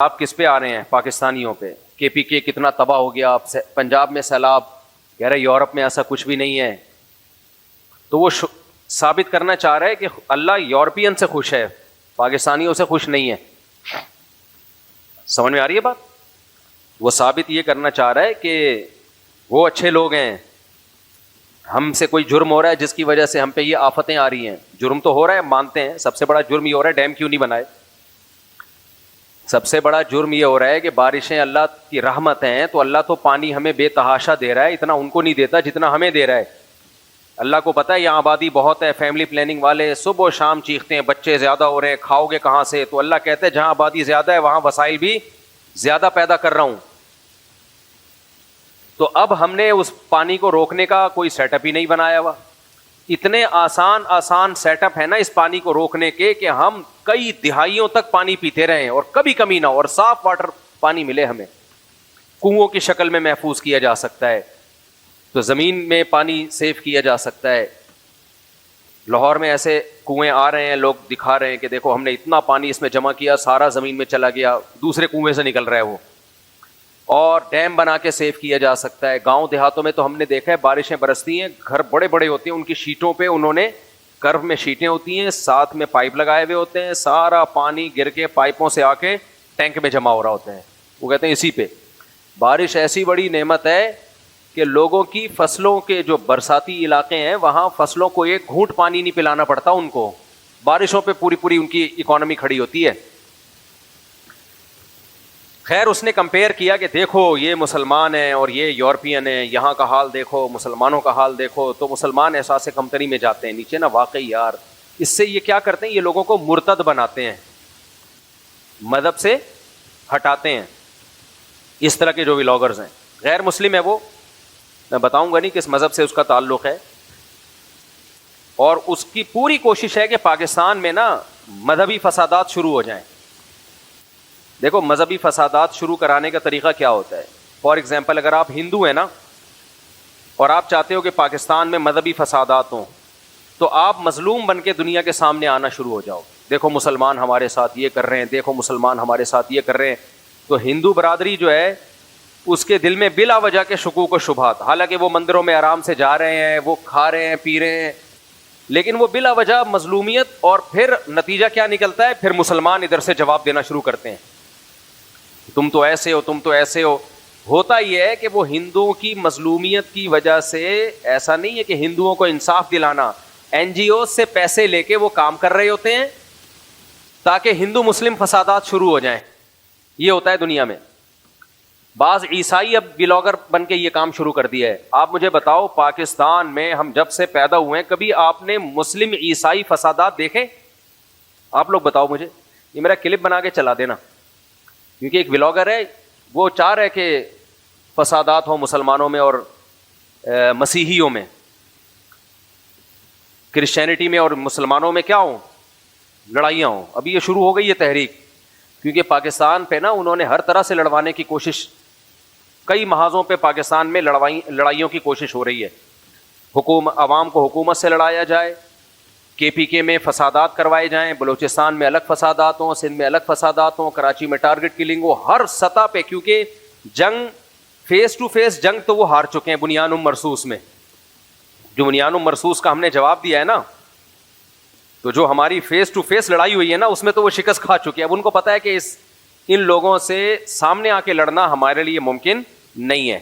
آپ کس پہ آ رہے ہیں؟ پاکستانیوں پہ. کے پی کے کتنا تباہ ہو گیا. پنجاب میں سیلاب. کہہ رہے یورپ میں ایسا کچھ بھی نہیں ہے. تو وہ ثابت کرنا چاہ رہا ہے کہ اللہ یورپین سے خوش ہے, پاکستانیوں سے خوش نہیں ہے. سمجھ میں آ رہی ہے بات؟ وہ ثابت یہ کرنا چاہ رہا ہے کہ وہ اچھے لوگ ہیں, ہم سے کوئی جرم ہو رہا ہے جس کی وجہ سے ہم پہ یہ آفتیں آ رہی ہیں. جرم تو ہو رہا ہے, مانتے ہیں. سب سے بڑا جرم یہ ہو رہا ہے ڈیم کیوں نہیں بنائے. سب سے بڑا جرم یہ ہو رہا ہے کہ بارشیں اللہ کی رحمت ہیں, تو اللہ تو پانی ہمیں بے تحاشا دے رہا ہے, اتنا ان کو نہیں دیتا جتنا ہمیں دے رہا ہے. اللہ کو پتہ ہے یہاں آبادی بہت ہے, فیملی پلاننگ والے صبح و شام چیختے ہیں بچے زیادہ ہو رہے ہیں, کھاؤ گے کہاں سے. تو اللہ کہتے ہیں جہاں آبادی زیادہ ہے وہاں وسائل بھی زیادہ پیدا کر رہا ہوں. تو اب ہم نے اس پانی کو روکنے کا کوئی سیٹ اپ ہی نہیں بنایا ہوا. اتنے آسان سیٹ اپ ہے نا اس پانی کو روکنے کے کہ ہم کئی دہائیوں تک پانی پیتے رہیں اور کبھی کمی نہ ہو, اور صاف واٹر پانی ملے ہمیں. کنووں کی شکل میں محفوظ کیا جا سکتا ہے, تو زمین میں پانی سیو کیا جا سکتا ہے. لاہور میں ایسے کنویں آ رہے ہیں, لوگ دکھا رہے ہیں کہ دیکھو ہم نے اتنا پانی اس میں جمع کیا, سارا زمین میں چلا گیا, دوسرے کنویں سے نکل رہا ہے وہ. اور ڈیم بنا کے سیو کیا جا سکتا ہے. گاؤں دیہاتوں میں تو ہم نے دیکھا ہے بارشیں برستی ہیں, گھر بڑے بڑے ہوتے ہیں, ان کی شیٹوں پہ انہوں نے کرو میں شیٹیں ہوتی ہیں, ساتھ میں پائپ لگائے ہوئے ہوتے ہیں, سارا پانی گر کے پائپوں سے آ کے ٹینک میں جمع ہو رہا ہوتا ہے. وہ کہتے ہیں اسی پہ. بارش ایسی بڑی نعمت ہے کہ لوگوں کی فصلوں کے جو برساتی علاقے ہیں وہاں فصلوں کو ایک گھونٹ پانی نہیں پلانا پڑتا ان کو, بارشوں پہ پوری ان کی اکانومی کھڑی ہوتی ہے. خیر اس نے کمپیئر کیا کہ دیکھو یہ مسلمان ہیں اور یہ یورپین ہیں, یہاں کا حال دیکھو, مسلمانوں کا حال دیکھو. تو مسلمان احساس کمتری میں جاتے ہیں نیچے نا. واقعی یار اس سے یہ کیا کرتے ہیں, یہ لوگوں کو مرتد بناتے ہیں, مذہب سے ہٹاتے ہیں. اس طرح کے جو ولاگرز ہیں, غیر مسلم ہے وہ, میں بتاؤں گا نہیں کس مذہب سے اس کا تعلق ہے. اور اس کی پوری کوشش ہے کہ پاکستان میں نا مذہبی فسادات شروع ہو جائیں. دیکھو مذہبی فسادات شروع کرانے کا طریقہ کیا ہوتا ہے. فار ایگزامپل اگر آپ ہندو ہیں نا اور آپ چاہتے ہو کہ پاکستان میں مذہبی فسادات ہوں, تو آپ مظلوم بن کے دنیا کے سامنے آنا شروع ہو جاؤ. دیکھو مسلمان ہمارے ساتھ یہ کر رہے ہیں, دیکھو مسلمان ہمارے ساتھ یہ کر رہے ہیں. تو ہندو برادری جو ہے اس کے دل میں بلا وجہ کے شکوک و شبہات, حالانکہ وہ مندروں میں آرام سے جا رہے ہیں, وہ کھا رہے ہیں پی رہے ہیں, لیکن وہ بلا وجہ مظلومیت. اور پھر نتیجہ کیا نکلتا ہے, پھر مسلمان ادھر سے جواب دینا شروع کرتے ہیں, تم تو ایسے ہو, تم تو ایسے ہو. ہوتا یہ ہے کہ وہ ہندوؤں کی مظلومیت کی وجہ سے, ایسا نہیں ہے کہ ہندوؤں کو انصاف دلانا, این جی او سے پیسے لے کے وہ کام کر رہے ہوتے ہیں تاکہ ہندو مسلم فسادات شروع ہو جائیں. یہ ہوتا ہے دنیا میں. بعض عیسائی اب بلاگر بن کے یہ کام شروع کر دیا ہے. آپ مجھے بتاؤ پاکستان میں ہم جب سے پیدا ہوئے ہیں کبھی آپ نے مسلم عیسائی فسادات دیکھے؟ آپ لوگ بتاؤ مجھے. یہ میرا کلپ بنا کے چلا دینا, کیونکہ ایک بلاگر ہے وہ چاہ رہے کہ فسادات ہوں مسلمانوں میں اور مسیحیوں میں, کرسچینٹی میں اور مسلمانوں میں کیا ہوں, لڑائیاں ہوں. ابھی یہ شروع ہو گئی یہ تحریک, کیونکہ پاکستان پہ نا انہوں نے ہر طرح سے لڑوانے کی کوشش, کئی محاذوں پہ پاکستان میں لڑائیوں کی کوشش ہو رہی ہے. عوام کو حکومت سے لڑایا جائے, کے پی کے میں فسادات کروائے جائیں, بلوچستان میں الگ فسادات ہوں, سندھ میں الگ فسادات ہوں, کراچی میں ٹارگٹ کلنگ ہو, ہر سطح پہ. کیونکہ جنگ فیس ٹو فیس جنگ تو وہ ہار چکے ہیں بنیان مرصوص میں. جو بنیان مرصوص کا ہم نے جواب دیا ہے نا, تو جو ہماری فیس ٹو فیس لڑائی ہوئی ہے نا اس میں تو وہ شکست کھا چکے ہیں. اب ان کو پتا ہے کہ ان لوگوں سے سامنے آ کے لڑنا ہمارے لیے ممکن نہیں ہے.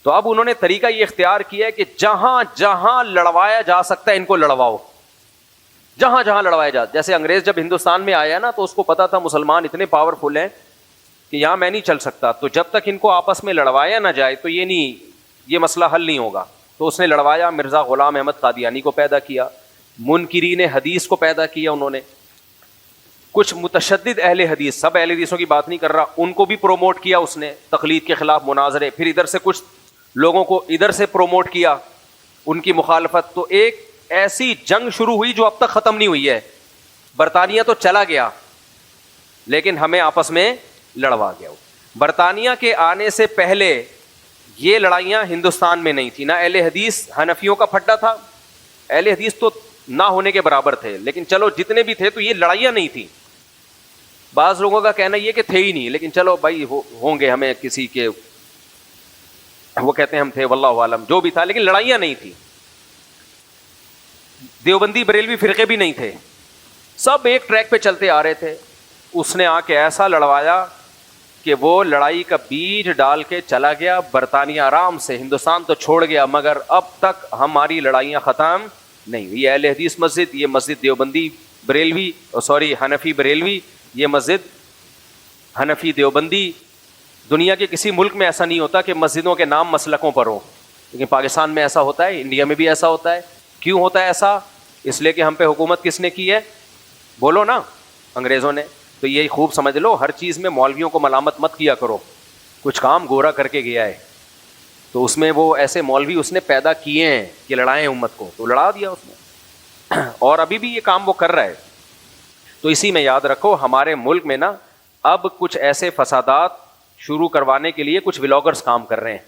تو اب انہوں نے طریقہ یہ اختیار کیا ہے کہ جہاں جہاں لڑوایا جا سکتا ہے ان کو لڑواؤ, جہاں جہاں لڑوایا جاتا. جیسے انگریز جب ہندوستان میں آیا نا تو اس کو پتا تھا مسلمان اتنے پاورفل ہیں کہ یہاں میں نہیں چل سکتا, تو جب تک ان کو آپس میں لڑوایا نہ جائے تو یہ مسئلہ حل نہیں ہوگا. تو اس نے لڑوایا, مرزا غلام احمد قادیانی کو پیدا کیا, منکرین حدیث کو پیدا کیا انہوں نے, کچھ متشدد اہل حدیث, سب اہل حدیثوں کی بات نہیں کر رہا, ان کو بھی پروموٹ کیا اس نے, تقلید کے خلاف مناظرے. پھر ادھر سے کچھ لوگوں کو ادھر سے پروموٹ کیا, ان کی مخالفت. تو ایک ایسی جنگ شروع ہوئی جو اب تک ختم نہیں ہوئی ہے. برطانیہ تو چلا گیا لیکن ہمیں آپس میں لڑوا گیا. برطانیہ کے آنے سے پہلے یہ لڑائیاں ہندوستان میں نہیں تھی. نہ اہل حدیث, حنفیوں کا پھڈا تھا, اہل حدیث تو نہ ہونے کے برابر تھے, لیکن چلو جتنے بھی تھے تو یہ لڑائیاں نہیں تھی. بعض لوگوں کا کہنا یہ کہ تھے ہی نہیں, لیکن چلو بھائی ہوں گے, ہمیں کسی کے, وہ کہتے ہیں ہم تھے, واللہ عالم, جو بھی تھا, لیکن لڑائیاں نہیں تھی. دیوبندی بریلوی فرقے بھی نہیں تھے, سب ایک ٹریک پہ چلتے آ رہے تھے. اس نے آ کے ایسا لڑوایا کہ وہ لڑائی کا بیج ڈال کے چلا گیا. برطانیہ آرام سے ہندوستان تو چھوڑ گیا, مگر اب تک ہماری لڑائیاں ختم نہیں ہوئی. یہ اہل حدیث مسجد, یہ مسجد دیوبندی بریلوی, حنفی بریلوی, یہ مسجد حنفی دیوبندی. دنیا کے کسی ملک میں ایسا نہیں ہوتا کہ مسجدوں کے نام مسلکوں پر ہوں, لیکن پاکستان میں ایسا ہوتا ہے, انڈیا میں بھی ایسا ہوتا ہے. کیوں ہوتا ہے ایسا؟ اس لیے کہ ہم پہ حکومت کس نے کی ہے؟ بولو نا, انگریزوں نے. تو یہ خوب سمجھ لو, ہر چیز میں مولویوں کو ملامت مت کیا کرو. کچھ کام گورا کر کے گیا ہے تو اس میں وہ ایسے مولوی اس نے پیدا کیے ہیں کہ لڑائیں امت کو, تو لڑا دیا اس نے, اور ابھی بھی یہ کام وہ کر رہا ہے. تو اسی میں یاد رکھو, ہمارے ملک میں نا اب کچھ ایسے فسادات شروع کروانے کے لیے کچھ ولاگرز کام کر رہے ہیں.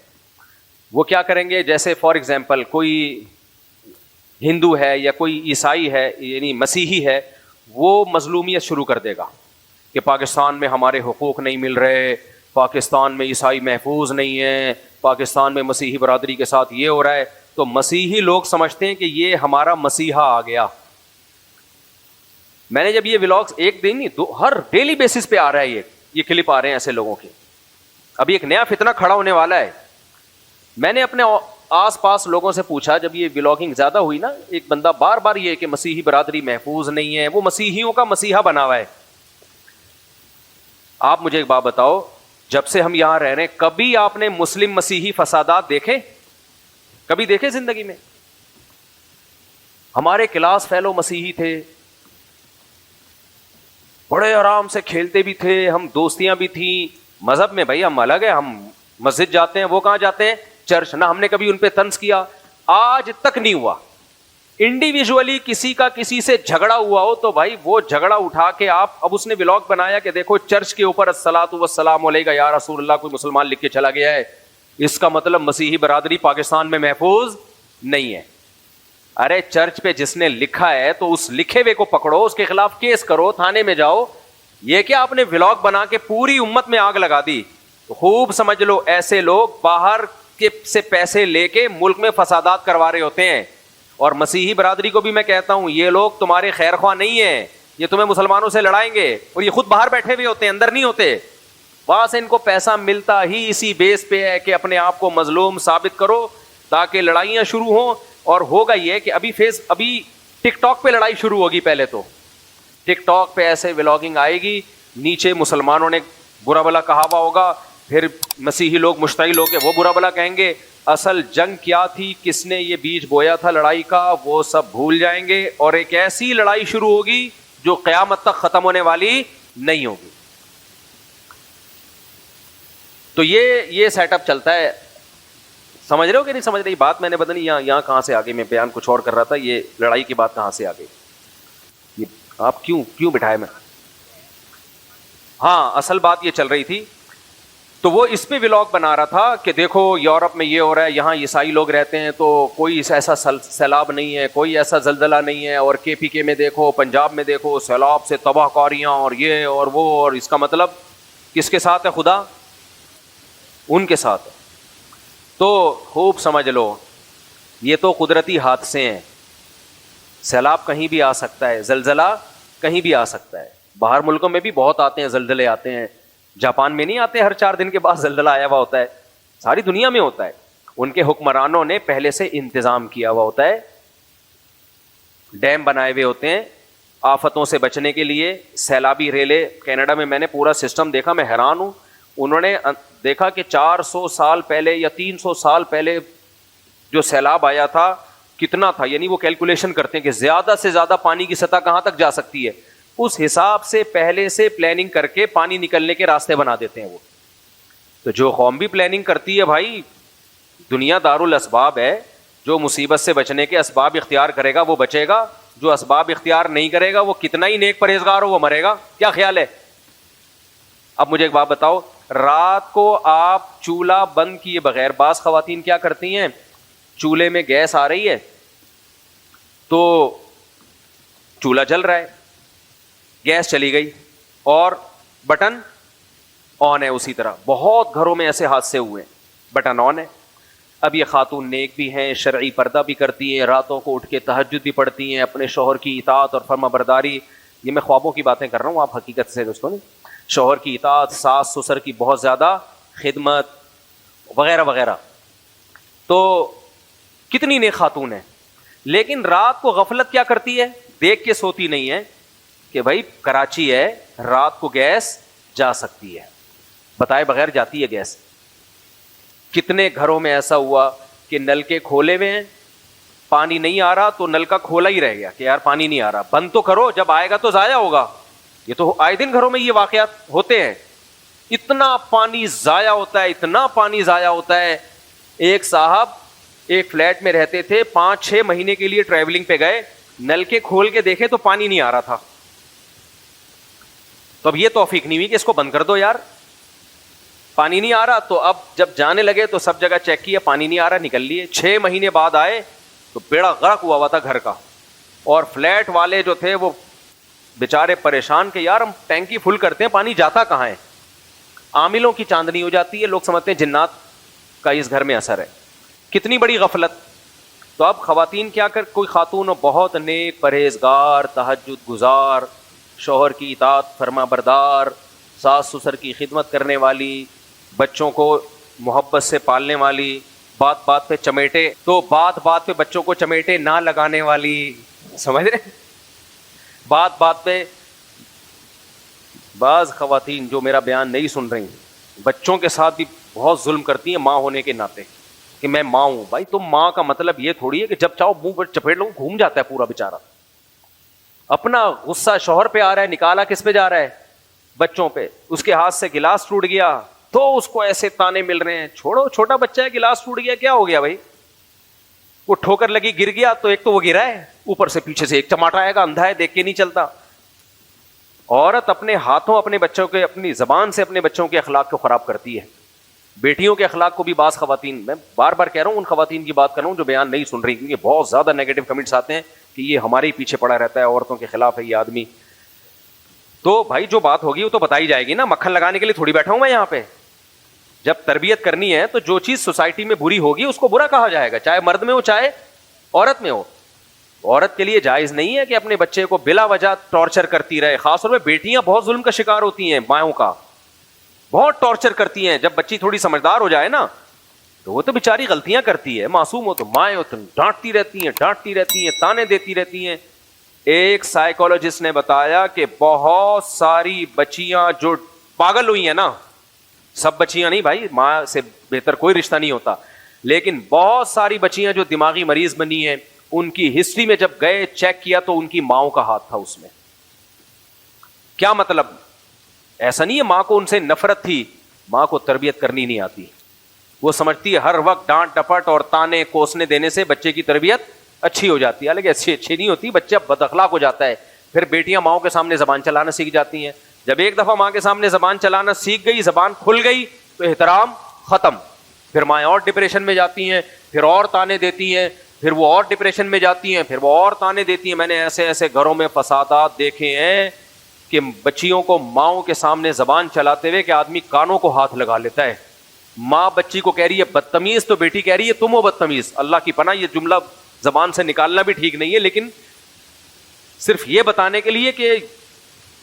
وہ کیا کریں گے, جیسے فار ایگزامپل کوئی ہندو ہے یا کوئی عیسائی ہے, یعنی مسیحی ہے, وہ مظلومیت شروع کر دے گا کہ پاکستان میں ہمارے حقوق نہیں مل رہے, پاکستان میں عیسائی محفوظ نہیں ہیں, پاکستان میں مسیحی برادری کے ساتھ یہ ہو رہا ہے. تو مسیحی لوگ سمجھتے ہیں کہ یہ ہمارا مسیحا آ گیا. میں نے جب یہ ولاگز ایک دن نہیں, ہر ڈیلی بیسس پہ آ رہا ہے, یہ کلپ آ رہے ہیں ایسے لوگوں کے. ابھی ایک نیا فتنہ کھڑا ہونے والا ہے. میں نے اپنے آس پاس لوگوں سے پوچھا, جب یہ ولاگنگ زیادہ ہوئی نا, ایک بندہ بار بار یہ کہ مسیحی برادری محفوظ نہیں ہے, وہ مسیحیوں کا مسیحا بنا ہوا ہے. آپ مجھے ایک بات بتاؤ, جب سے ہم یہاں رہ رہے ہیں کبھی آپ نے مسلم مسیحی فسادات دیکھے؟ کبھی دیکھے زندگی میں؟ ہمارے کلاس فیلو مسیحی تھے, بڑے آرام سے کھیلتے بھی تھے, ہم دوستیاں بھی تھیں. مذہب میں بھائی ہم الگ ہیں, ہم مسجد جاتے ہیں, وہ کہاں جاتے ہیں؟ چرچ. نہ ہم نے کبھی ان پہ طنز کیا, آج تک نہیں ہوا. انڈیویجولی کسی کا کسی سے جھگڑا ہوا ہو تو بھائی وہ جھگڑا اٹھا کے آپ, اب اس نے ولاگ بنایا کہ دیکھو چرچ کے اوپر الصلاۃ والسلام علیک یا رسول اللہ, کوئی مسلمان لکھ کے چلا گیا ہے, اس کا مطلب مسیحی برادری پاکستان میں محفوظ نہیں ہے. ارے چرچ پہ جس نے لکھا ہے تو اس لکھے ہوئے کو پکڑو, اس کے خلاف کیس کرو, تھانے میں جاؤ. یہ کہ آپ نے ولاگ بنا کے پوری امت میں آگ لگا دی. خوب سمجھ لو, ایسے لوگ باہر کے سے پیسے لے کے ملک میں فسادات کروا رہے ہوتے ہیں. اور مسیحی برادری کو بھی میں کہتا ہوں, یہ لوگ تمہارے خیر خواہ نہیں ہیں, یہ تمہیں مسلمانوں سے لڑائیں گے, اور یہ خود باہر بیٹھے ہوئے ہوتے ہیں, اندر نہیں ہوتے. وہاں سے ان کو پیسہ ملتا ہی اسی بیس پہ ہے کہ اپنے آپ کو مظلوم ثابت کرو تاکہ لڑائیاں شروع ہوں. اور ہوگا یہ کہ ابھی ٹک ٹاک پہ لڑائی شروع ہوگی. پہلے تو ٹک ٹاک پہ ایسے ولاگنگ آئے گی, نیچے مسلمانوں نے برا بلا کہا ہوا ہوگا, پھر مسیحی لوگ مشتعل ہو کے وہ برا بلا کہیں گے. اصل جنگ کیا تھی, کس نے یہ بیج بویا تھا لڑائی کا, وہ سب بھول جائیں گے, اور ایک ایسی لڑائی شروع ہوگی جو قیامت تک ختم ہونے والی نہیں ہوگی. تو یہ سیٹ اپ چلتا ہے. سمجھ رہے ہو کہ نہیں سمجھ رہی بات؟ میں نے پتہ نہیں یہاں کہاں سے آگے, میں بیان کچھ اور کر رہا تھا, یہ لڑائی کی بات کہاں سے آ گئی, یہ آپ کیوں بٹھائے میں؟ ہاں, اصل بات یہ چل رہی تھی. تو وہ اس پہ ولاگ بنا رہا تھا کہ دیکھو یورپ میں یہ ہو رہا ہے, یہاں عیسائی لوگ رہتے ہیں تو کوئی ایسا سیلاب نہیں ہے, کوئی ایسا زلزلہ نہیں ہے, اور KPK میں دیکھو, پنجاب میں دیکھو, سیلاب سے تباہ کاریاں اور یہ اور وہ, اور اس کا مطلب کس کے ساتھ ہے؟ خدا ان کے ساتھ ہے. تو خوب سمجھ لو, یہ تو قدرتی حادثے ہیں. سیلاب کہیں بھی آ سکتا ہے, زلزلہ کہیں بھی آ سکتا ہے. باہر ملکوں میں بھی بہت آتے ہیں, زلزلے آتے ہیں. جاپان میں نہیں آتے ہر 4 دن کے بعد زلزلہ آیا ہوا ہوتا ہے, ساری دنیا میں ہوتا ہے. ان کے حکمرانوں نے پہلے سے انتظام کیا ہوا ہوتا ہے, ڈیم بنائے ہوئے ہوتے ہیں آفتوں سے بچنے کے لیے. سیلابی ریلے کینیڈا میں میں نے پورا سسٹم دیکھا, میں حیران ہوں. انہوں نے دیکھا کہ 400 سال پہلے یا 300 سال پہلے جو سیلاب آیا تھا کتنا تھا, یعنی وہ کیلکولیشن کرتے ہیں کہ زیادہ سے زیادہ پانی کی سطح کہاں تک جا سکتی ہے, اس حساب سے پہلے سے پلاننگ کر کے پانی نکلنے کے راستے بنا دیتے ہیں وہ. تو جو قوم بھی پلاننگ کرتی ہے بھائی, دنیا دارالاسباب ہے, جو مصیبت سے بچنے کے اسباب اختیار کرے گا وہ بچے گا, جو اسباب اختیار نہیں کرے گا وہ کتنا ہی نیک پرہیزگار ہو وہ مرے گا. کیا خیال ہے؟ اب مجھے ایک بات بتاؤ, رات کو آپ چولہا بند کیے بغیر, بعض خواتین کیا کرتی ہیں, چولہے میں گیس آ رہی ہے تو چولہا جل رہا ہے, گیس چلی گئی اور بٹن آن ہے. اسی طرح بہت گھروں میں ایسے حادثے ہوئے, بٹن آن ہے. اب یہ خاتون نیک بھی ہیں, شرعی پردہ بھی کرتی ہیں, راتوں کو اٹھ کے تہجد بھی پڑھتی ہیں, اپنے شوہر کی اطاعت اور فرما برداری, یہ میں خوابوں کی باتیں کر رہا ہوں, آپ حقیقت سے اس کو نہیں, شوہر کی اطاعت, ساس سسر کی بہت زیادہ خدمت وغیرہ وغیرہ. تو کتنی نیک خاتون ہیں, لیکن رات کو غفلت کیا کرتی ہے, دیکھ کے سوتی نہیں ہے کہ بھائی کراچی ہے, رات کو گیس جا سکتی ہے, بتائے بغیر جاتی ہے گیس. کتنے گھروں میں ایسا ہوا کہ نل کے کھولے ہوئے ہیں, پانی نہیں آ رہا تو نل کا کھولا ہی رہ گیا کہ یار پانی نہیں آ رہا, بند تو کرو, جب آئے گا تو ضائع ہوگا. یہ تو آئے دن گھروں میں یہ واقعات ہوتے ہیں. اتنا پانی ضائع ہوتا ہے, اتنا پانی ضائع ہوتا ہے. ایک صاحب ایک فلیٹ میں رہتے تھے, 5-6 مہینے کے لیے ٹریولنگ پہ گئے, نل کے کھول کے دیکھے تو پانی نہیں آ رہا تھا. تو اب یہ توفیق نہیں ہوئی کہ اس کو بند کر دو یار, پانی نہیں آ رہا. تو اب جب جانے لگے تو سب جگہ چیک کیا, پانی نہیں آ رہا, نکل لیے. 6 مہینے بعد آئے تو بیڑا غرق ہوا تھا گھر کا, اور فلیٹ والے جو تھے وہ بیچارے پریشان کہ یار ہم ٹینکی فل کرتے ہیں, پانی جاتا کہاں ہے. عاملوں کی چاندنی ہو جاتی ہے, لوگ سمجھتے ہیں جنات کا اس گھر میں اثر ہے. کتنی بڑی غفلت. تو اب خواتین کیا کر, کوئی خاتون ہو بہت نیک, پرہیزگار, تہجد گزار, شوہر کی اطاعت فرما بردار, ساس سسر کی خدمت کرنے والی, بچوں کو محبت سے پالنے والی, بات بات پہ چمیٹے, تو بات بات پہ بچوں کو چمیٹے نہ لگانے والی, سمجھ رہے. بات بات پہ بعض خواتین جو میرا بیان نہیں سن رہی, بچوں کے ساتھ بھی بہت ظلم کرتی ہیں ماں ہونے کے ناطے, کہ میں ماں ہوں. بھائی تم ماں کا مطلب یہ تھوڑی ہے کہ جب چاہو منہ پر چپیٹ لو, گھوم جاتا ہے پورا بیچارہ. اپنا غصہ شوہر پہ آ رہا ہے, نکالا کس پہ جا رہا ہے, بچوں پہ. اس کے ہاتھ سے گلاس ٹوٹ گیا تو اس کو ایسے تانے مل رہے ہیں, چھوڑو چھوٹا بچہ ہے, گلاس ٹوٹ گیا کیا ہو گیا بھائی, وہ ٹھوکر لگی گر گیا تو ایک تو وہ گرا ہے, اوپر سے پیچھے سے ایک چماٹا آئے گا, اندھا ہے دیکھ کے نہیں چلتا. عورت اپنے ہاتھوں اپنے بچوں کے, اپنی زبان سے اپنے بچوں کے اخلاق کو خراب کرتی ہے. بیٹیوں کے اخلاق کو بھی بعض خواتین, میں بار بار کہہ رہا ہوں ان خواتین کی بات کر رہا ہوں جو بیان نہیں سن رہی, کیونکہ بہت زیادہ نیگیٹو کمنٹس آتے ہیں کہ یہ ہمارے ہی پیچھے پڑا رہتا ہے, عورتوں کے خلاف ہے یہ آدمی. تو بھائی جو بات ہوگی وہ تو بتائی جائے گی نا, مکھن لگانے کے لیے تھوڑی بیٹھا ہوں میں یہاں پہ. جب تربیت کرنی ہے تو جو چیز سوسائٹی میں بری ہوگی اس کو برا کہا جائے گا, چاہے مرد میں ہو چاہے عورت میں ہو. عورت کے لیے جائز نہیں ہے کہ اپنے بچے کو بلا وجہ ٹارچر کرتی رہے. خاص طور پہ بیٹیاں بہت ظلم کا شکار ہوتی ہیں, ماؤں کا بہت ٹارچر کرتی ہیں. جب بچی تھوڑی سمجھدار ہو جائے نا تو وہ تو بیچاری غلطیاں کرتی ہے, معصوم ہو تو مائیں ہو تو ڈانٹتی رہتی ہیں, تانے دیتی رہتی ہیں. ایک سائیکولوجسٹ نے بتایا کہ بہت ساری بچیاں جو پاگل ہوئی ہیں نا, سب بچیاں نہیں بھائی, ماں سے بہتر کوئی رشتہ نہیں ہوتا, لیکن بہت ساری بچیاں جو دماغی مریض بنی ہیں, ان کی ہسٹری میں جب گئے چیک کیا تو ان کی ماؤں کا ہاتھ تھا اس میں. کیا مطلب؟ ایسا نہیں ہے ماں کو ان سے نفرت تھی, ماں کو تربیت کرنی نہیں آتی. وہ سمجھتی ہے ہر وقت ڈانٹ ڈپٹ اور تانے کوسنے دینے سے بچے کی تربیت اچھی ہو جاتی ہے, حالانکہ اچھی نہیں ہوتی, بچہ بد اخلاق ہو جاتا ہے. پھر بیٹیاں ماؤں کے سامنے زبان چلانا سیکھ جاتی ہیں. جب ایک دفعہ ماں کے سامنے زبان چلانا سیکھ گئی, زبان کھل گئی تو احترام ختم. پھر مائیں اور ڈپریشن میں جاتی ہیں, پھر اور تانے دیتی ہیں, پھر وہ اور ڈپریشن میں جاتی ہیں, پھر وہ اور تانے دیتی ہیں. میں نے ایسے ایسے گھروں میں فسادات دیکھے ہیں کہ بچیوں کو ماؤں کے سامنے زبان چلاتے ہوئے کہ آدمی کانوں کو ہاتھ لگا لیتا ہے. ماں بچی کو کہہ رہی ہے بدتمیز, تو بیٹی کہہ رہی ہے تم ہو بدتمیز. اللہ کی پناہ, یہ جملہ زبان سے نکالنا بھی ٹھیک نہیں ہے, لیکن صرف یہ بتانے کے لیے کہ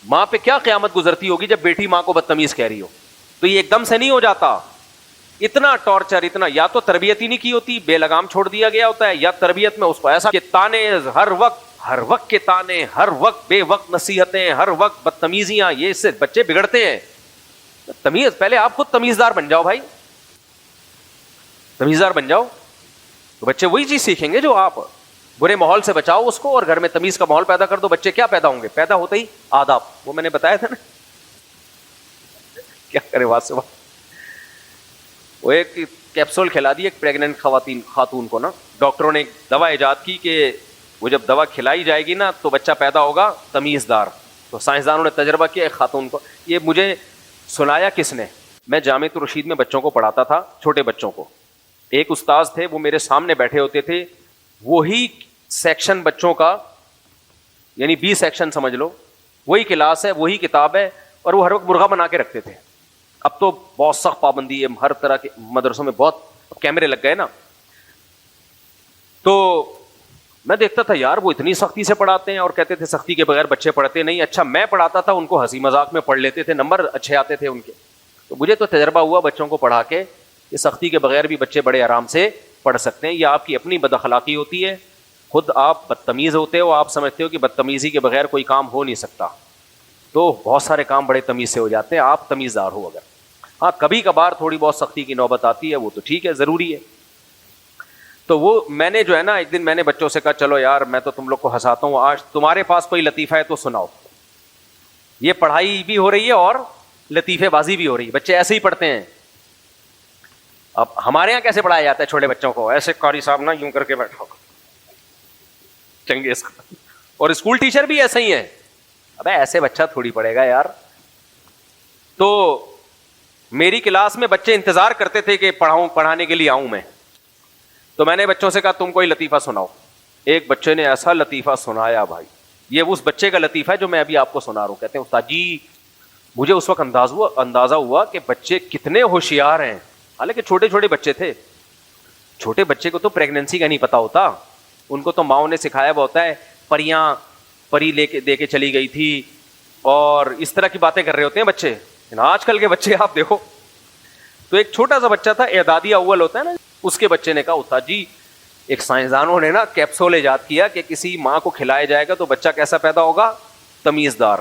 ماں پہ کیا قیامت گزرتی ہوگی جب بیٹی ماں کو بدتمیز کہہ رہی ہو. تو یہ ایک دم سے نہیں ہو جاتا. اتنا ٹارچر, اتنا, یا تو تربیت ہی نہیں کی ہوتی, بے لگام چھوڑ دیا گیا ہوتا ہے, یا تربیت میں اس کو ایسا کہ تانے ہر وقت کے تانے, ہر وقت بے وقت نصیحتیں, ہر وقت بدتمیزیاں, یہ اس سے بچے بگڑتے ہیں. تمیز, پہلے آپ خود تمیزدار بن جاؤ بھائی, تمیزدار بن جاؤ تو بچے وہی چیز سیکھیں گے جو آپ. برے ماحول سے بچاؤ اس کو اور گھر میں تمیز کا ماحول پیدا کر دو, بچے کیا پیدا ہوں گے, پیدا ہوتے ہی آداب. وہ میں نے بتایا تھا نا, کیا کرے بات سے بات. وہ ایک کیپسول کھلا دی ایک پریگننٹ خاتون کو نا, ڈاکٹروں نے ایک دوا ایجاد کی کہ وہ جب دوا کھلائی جائے گی نا تو بچہ پیدا ہوگا تمیزدار. تو سائنسدانوں نے تجربہ کیا ایک خاتون کو. یہ مجھے سنایا کس نے, میں جامعۃ الرشید میں بچوں کو پڑھاتا تھا, چھوٹے بچوں کو. ایک استاذ تھے, وہ میرے سامنے بیٹھے ہوتے تھے, وہی سیکشن بچوں کا, یعنی 20 سیکشن سمجھ لو, وہی کلاس ہے, وہی کتاب ہے, اور وہ ہر وقت مرغا بنا کے رکھتے تھے. اب تو بہت سخت پابندی ہے, ہر طرح کے مدرسوں میں بہت کیمرے لگ گئے نا. تو میں دیکھتا تھا یار وہ اتنی سختی سے پڑھاتے ہیں, اور کہتے تھے سختی کے بغیر بچے پڑھتے نہیں. اچھا میں پڑھاتا تھا, ان کو ہنسی مذاق میں پڑھ لیتے تھے, نمبر اچھے آتے تھے ان کے. تو مجھے تو تجربہ ہوا بچوں کو پڑھا کے کہ سختی کے بغیر بھی بچے بڑے آرام سے پڑھ سکتے ہیں. یہ آپ کی اپنی بد اخلاقی ہوتی ہے, خود آپ بدتمیز ہوتے ہو, آپ سمجھتے ہو کہ بدتمیزی کے بغیر کوئی کام ہو نہیں سکتا, تو بہت سارے کام بڑے تمیز سے ہو جاتے ہیں, آپ تمیزدار ہو. اگر ہاں کبھی کبھار تھوڑی بہت سختی کی نوبت آتی ہے, وہ تو ٹھیک ہے, ضروری ہے. تو وہ میں نے جو ہے نا, ایک دن میں نے بچوں سے کہا چلو یار میں تو تم لوگ کو ہنساتا ہوں, آج تمہارے پاس کوئی لطیفہ ہے تو سناؤ. یہ پڑھائی بھی ہو رہی ہے اور لطیفے بازی بھی ہو رہی ہے, بچے ایسے ہی پڑھتے ہیں. اب ہمارے یہاں کیسے پڑھایا جاتا ہے چھوٹے بچوں کو, ایسے قاری صاحب نا یوں کر کے بیٹھا چنگیز, اور اسکول ٹیچر بھی ایسے ہی ہیں. ابے ایسے بچہ تھوڑی پڑھے گا یار. تو میری کلاس میں بچے انتظار کرتے تھے کہ پڑھانے کے لیے آؤں میں. تو میں نے بچوں سے کہا تم کوئی لطیفہ سناؤ. ایک بچے نے ایسا لطیفہ سنایا بھائی, یہ اس بچے کا لطیفہ ہے جو میں ابھی آپ کو سنا رہا ہوں. کہتے ہیں استاد جی مجھے اس وقت اندازہ ہوا کہ بچے کتنے ہوشیار ہیں. حالانکہ چھوٹے چھوٹے بچے تھے. چھوٹے بچے کو تو پریگننسی کا نہیں پتا ہوتا, ان کو تو ماؤں نے سکھایا ہوا ہوتا ہے پری دے کے چلی گئی تھی, اور اس طرح کی باتیں کر رہے ہوتے ہیں بچے. آج کل کے بچے آپ دیکھو. تو ایک چھوٹا سا بچہ تھا, اعدادی اول ہوتا ہے نا, اس کے بچے نے کہا استاد جی ایک سائنسدانوں نے نا کیپسول ایجاد کیا کہ کسی ماں کو کھلایا جائے گا تو بچہ کیسا پیدا ہوگا, تمیزدار.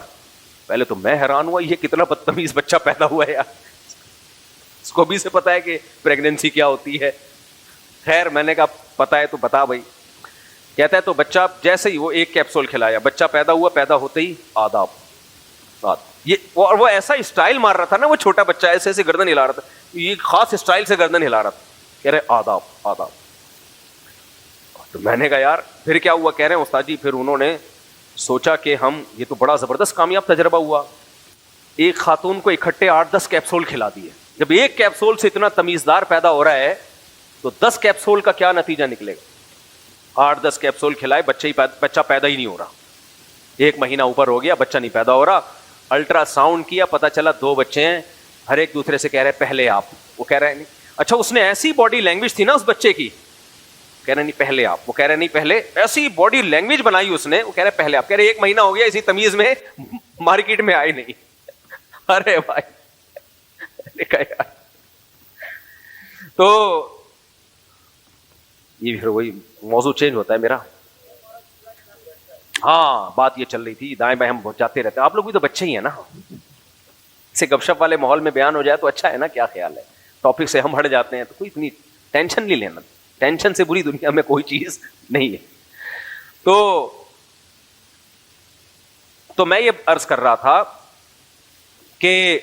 پہلے تو میں حیران ہوا یہ کتنا بدتمیز بچہ پیدا ہوا ہے یار, اس کو بھی سے پتا ہے کہ پریگننسی کیا ہوتی ہے. خیر میں نے کہا پتا ہے تو بتا بھائی. کہتا ہے تو بچہ جیسے ہی وہ ایک کیپسول کھلایا, بچہ پیدا ہوا, پیدا ہوتے ہی آداب. یہ اور وہ ایسا اسٹائل مار رہا تھا نا, وہ چھوٹا بچہ ایسے ایسے گردن ہلا رہا تھا, یہ خاص اسٹائل سے گردن ہلا رہا تھا, کہہ رہے آداب آداب. تو میں نے کہا یار پھر کیا ہوا, کہہ رہے ہیں استاد جی پھر انہوں نے سوچا کہ یہ تو بڑا زبردست کامیاب تجربہ ہوا. ایک خاتون کو اکٹھے 8-10 کیپسول کھلا دیے. جب ایک کیپسول سے اتنا تمیزدار پیدا ہو رہا ہے تو 10 کیپسول کا کیا نتیجہ نکلے گا. 8-10 کیپسول کھلائے, بچہ پیدا ہی نہیں ہو رہا. 1 مہینہ اوپر ہو گیا, بچہ نہیں پیدا ہو رہا. الٹرا ساؤنڈ کیا, پتا چلا 2 بچے ہیں, ہر ایک دوسرے سے کہہ رہے پہلے آپ. وہ کہہ رہے نہیں. اچھا اس نے ایسی باڈی لینگویج تھی نا اس بچے کی, کہہ رہے نہیں پہلے آپ. وہ کہہ رہے نہیں پہلے. ایسی باڈی لینگویج بنائی اس نے, وہ کہہ رہے پہلے آپ. کہہ رہے 1 مہینہ ہو گیا اسی تمیز میں مارکیٹ میں آئے نہیں. ارے بھائی تو یہ پھر وہی موضوع چینج ہوتا ہے میرا. ہاں بات یہ چل رہی تھی, دائیں بائیں ہم جاتے رہتے ہیں. آپ لوگ بھی تو بچے ہی ہیں نا, اسے گپ شپ والے ماحول میں بیان ہو جائے تو اچھا ہے نا. کیا خیال ہے, ٹاپک سے ہم ہٹ جاتے ہیں تو کوئی اتنی ٹینشن نہیں لینا. ٹینشن سے بری دنیا میں کوئی چیز نہیں ہے. تو میں یہ عرض کر رہا تھا کہ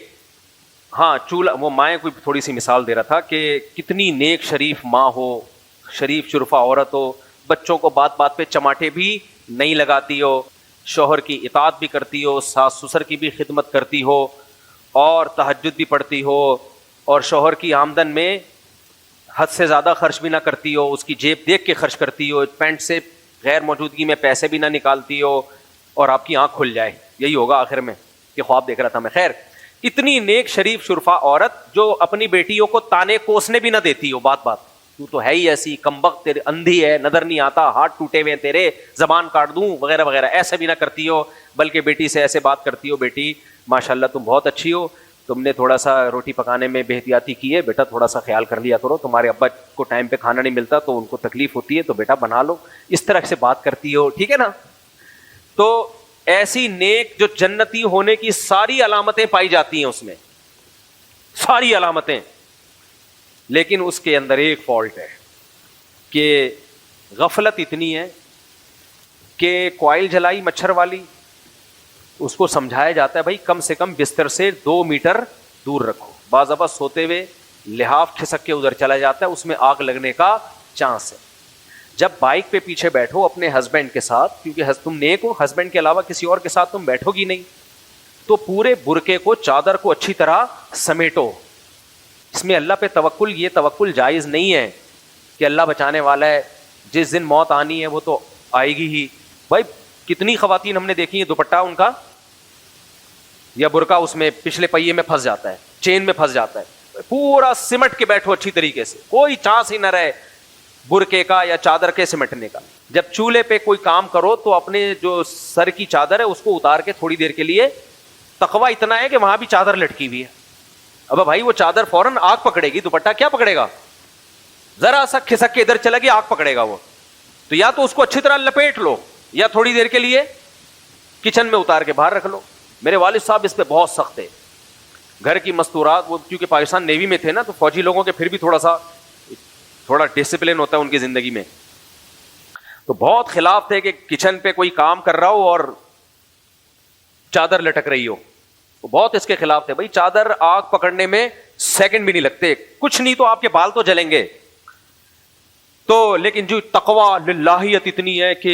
ہاں چولہا, وہ مائیں کوئی تھوڑی سی مثال دے رہا تھا کہ کتنی نیک شریف ماں ہو, شریف شرفا عورت ہو, بچوں کو بات بات پہ چماٹے بھی نہیں لگاتی ہو, شوہر کی اطاعت بھی کرتی ہو, ساس سسر کی بھی خدمت کرتی ہو, اور تہجد بھی پڑھتی ہو, اور شوہر کی آمدن میں حد سے زیادہ خرچ بھی نہ کرتی ہو, اس کی جیب دیکھ کے خرچ کرتی ہو, پینٹ سے غیر موجودگی میں پیسے بھی نہ نکالتی ہو, اور آپ کی آنکھ کھل جائے. یہی ہوگا آخر میں کہ خواب دیکھ رہا تھا میں. خیر اتنی نیک شریف شرفا عورت جو اپنی بیٹیوں کو تانے کوسنے بھی نہ دیتی ہو, بات بات تو ہے ہی ایسی, کمبخت تیرے, اندھی ہے, نظر نہیں آتا, ہاتھ ٹوٹے ہوئے تیرے, زبان کاٹ دوں وغیرہ وغیرہ, ایسا بھی نہ کرتی ہو, بلکہ بیٹی سے ایسے بات کرتی ہو, بیٹی ماشاءاللہ تم بہت اچھی ہو, تم نے تھوڑا سا روٹی پکانے میں بے احتیاطی کی ہے, بیٹا تھوڑا سا خیال کر لیا کرو, تمہارے ابا کو ٹائم پہ کھانا نہیں ملتا تو ان کو تکلیف ہوتی ہے, تو بیٹا بنا لو, اس طرح سے بات کرتی ہو, ٹھیک ہے نا. تو ایسی نیک جو جنتی ہونے کی ساری علامتیں پائی جاتی ہیں اس میں, ساری علامتیں, لیکن اس کے اندر ایک فالٹ ہے کہ غفلت اتنی ہے کہ کوائل جلائی مچھر والی, اس کو سمجھایا جاتا ہے بھائی کم سے کم بستر سے 2 میٹر دور رکھو. بعض دفعہ سوتے ہوئے لحاف کھسک کے ادھر چلا جاتا ہے, اس میں آگ لگنے کا چانس ہے. جب بائک پہ پیچھے بیٹھو اپنے ہسبینڈ کے ساتھ, کیونکہ تم نیک ہو, ہسبینڈ کے علاوہ کسی اور کے ساتھ تم بیٹھو گی نہیں, تو پورے برقعے کو, چادر کو اچھی طرح سمیٹو. اس میں اللہ پہ توکل, یہ توکل جائز نہیں ہے کہ اللہ بچانے والا ہے, جس دن موت آنی ہے وہ تو آئے گی ہی. بھائی کتنی خواتین ہم نے دیکھی ہیں دوپٹہ ان کا یا برقع اس میں پچھلے پہیے میں پھنس جاتا ہے, چین میں پھنس جاتا ہے, پورا سمٹ کے بیٹھو اچھی طریقے سے, کوئی چانس ہی نہ رہے برقعے کا یا چادر کے سمٹنے کا. جب چولہے پہ کوئی کام کرو تو اپنے جو سر کی چادر ہے اس کو اتار کے تھوڑی دیر کے لیے, تقویٰ اتنا ہے کہ وہاں بھی چادر لٹکی ہوئی ہے. اب بھائی وہ چادر فوراً آگ پکڑے گی, دوپٹہ کیا پکڑے گا, ذرا سا کھسک کے ادھر چلا گیا آگ پکڑے گا وہ. تو یا تو اس کو اچھی طرح لپیٹ لو یا تھوڑی دیر کے لیے کچن میں اتار کے باہر رکھ لو. میرے والد صاحب اس پہ بہت سخت ہے. گھر کی مستورات, وہ کیونکہ پاکستان نیوی میں تھے نا, تو فوجی لوگوں کے پھر بھی تھوڑا ڈسپلن ہوتا ہے ان کی زندگی میں, تو بہت خلاف تھے کہ کچن پہ کوئی کام کر رہا ہو اور چادر لٹک رہی ہو, وہ بہت اس کے خلاف تھے. بھائی چادر آگ پکڑنے میں سیکنڈ بھی نہیں لگتے, کچھ نہیں تو آپ کے بال تو جلیں گے. تو لیکن جو تقویٰ للہیت اتنی ہے کہ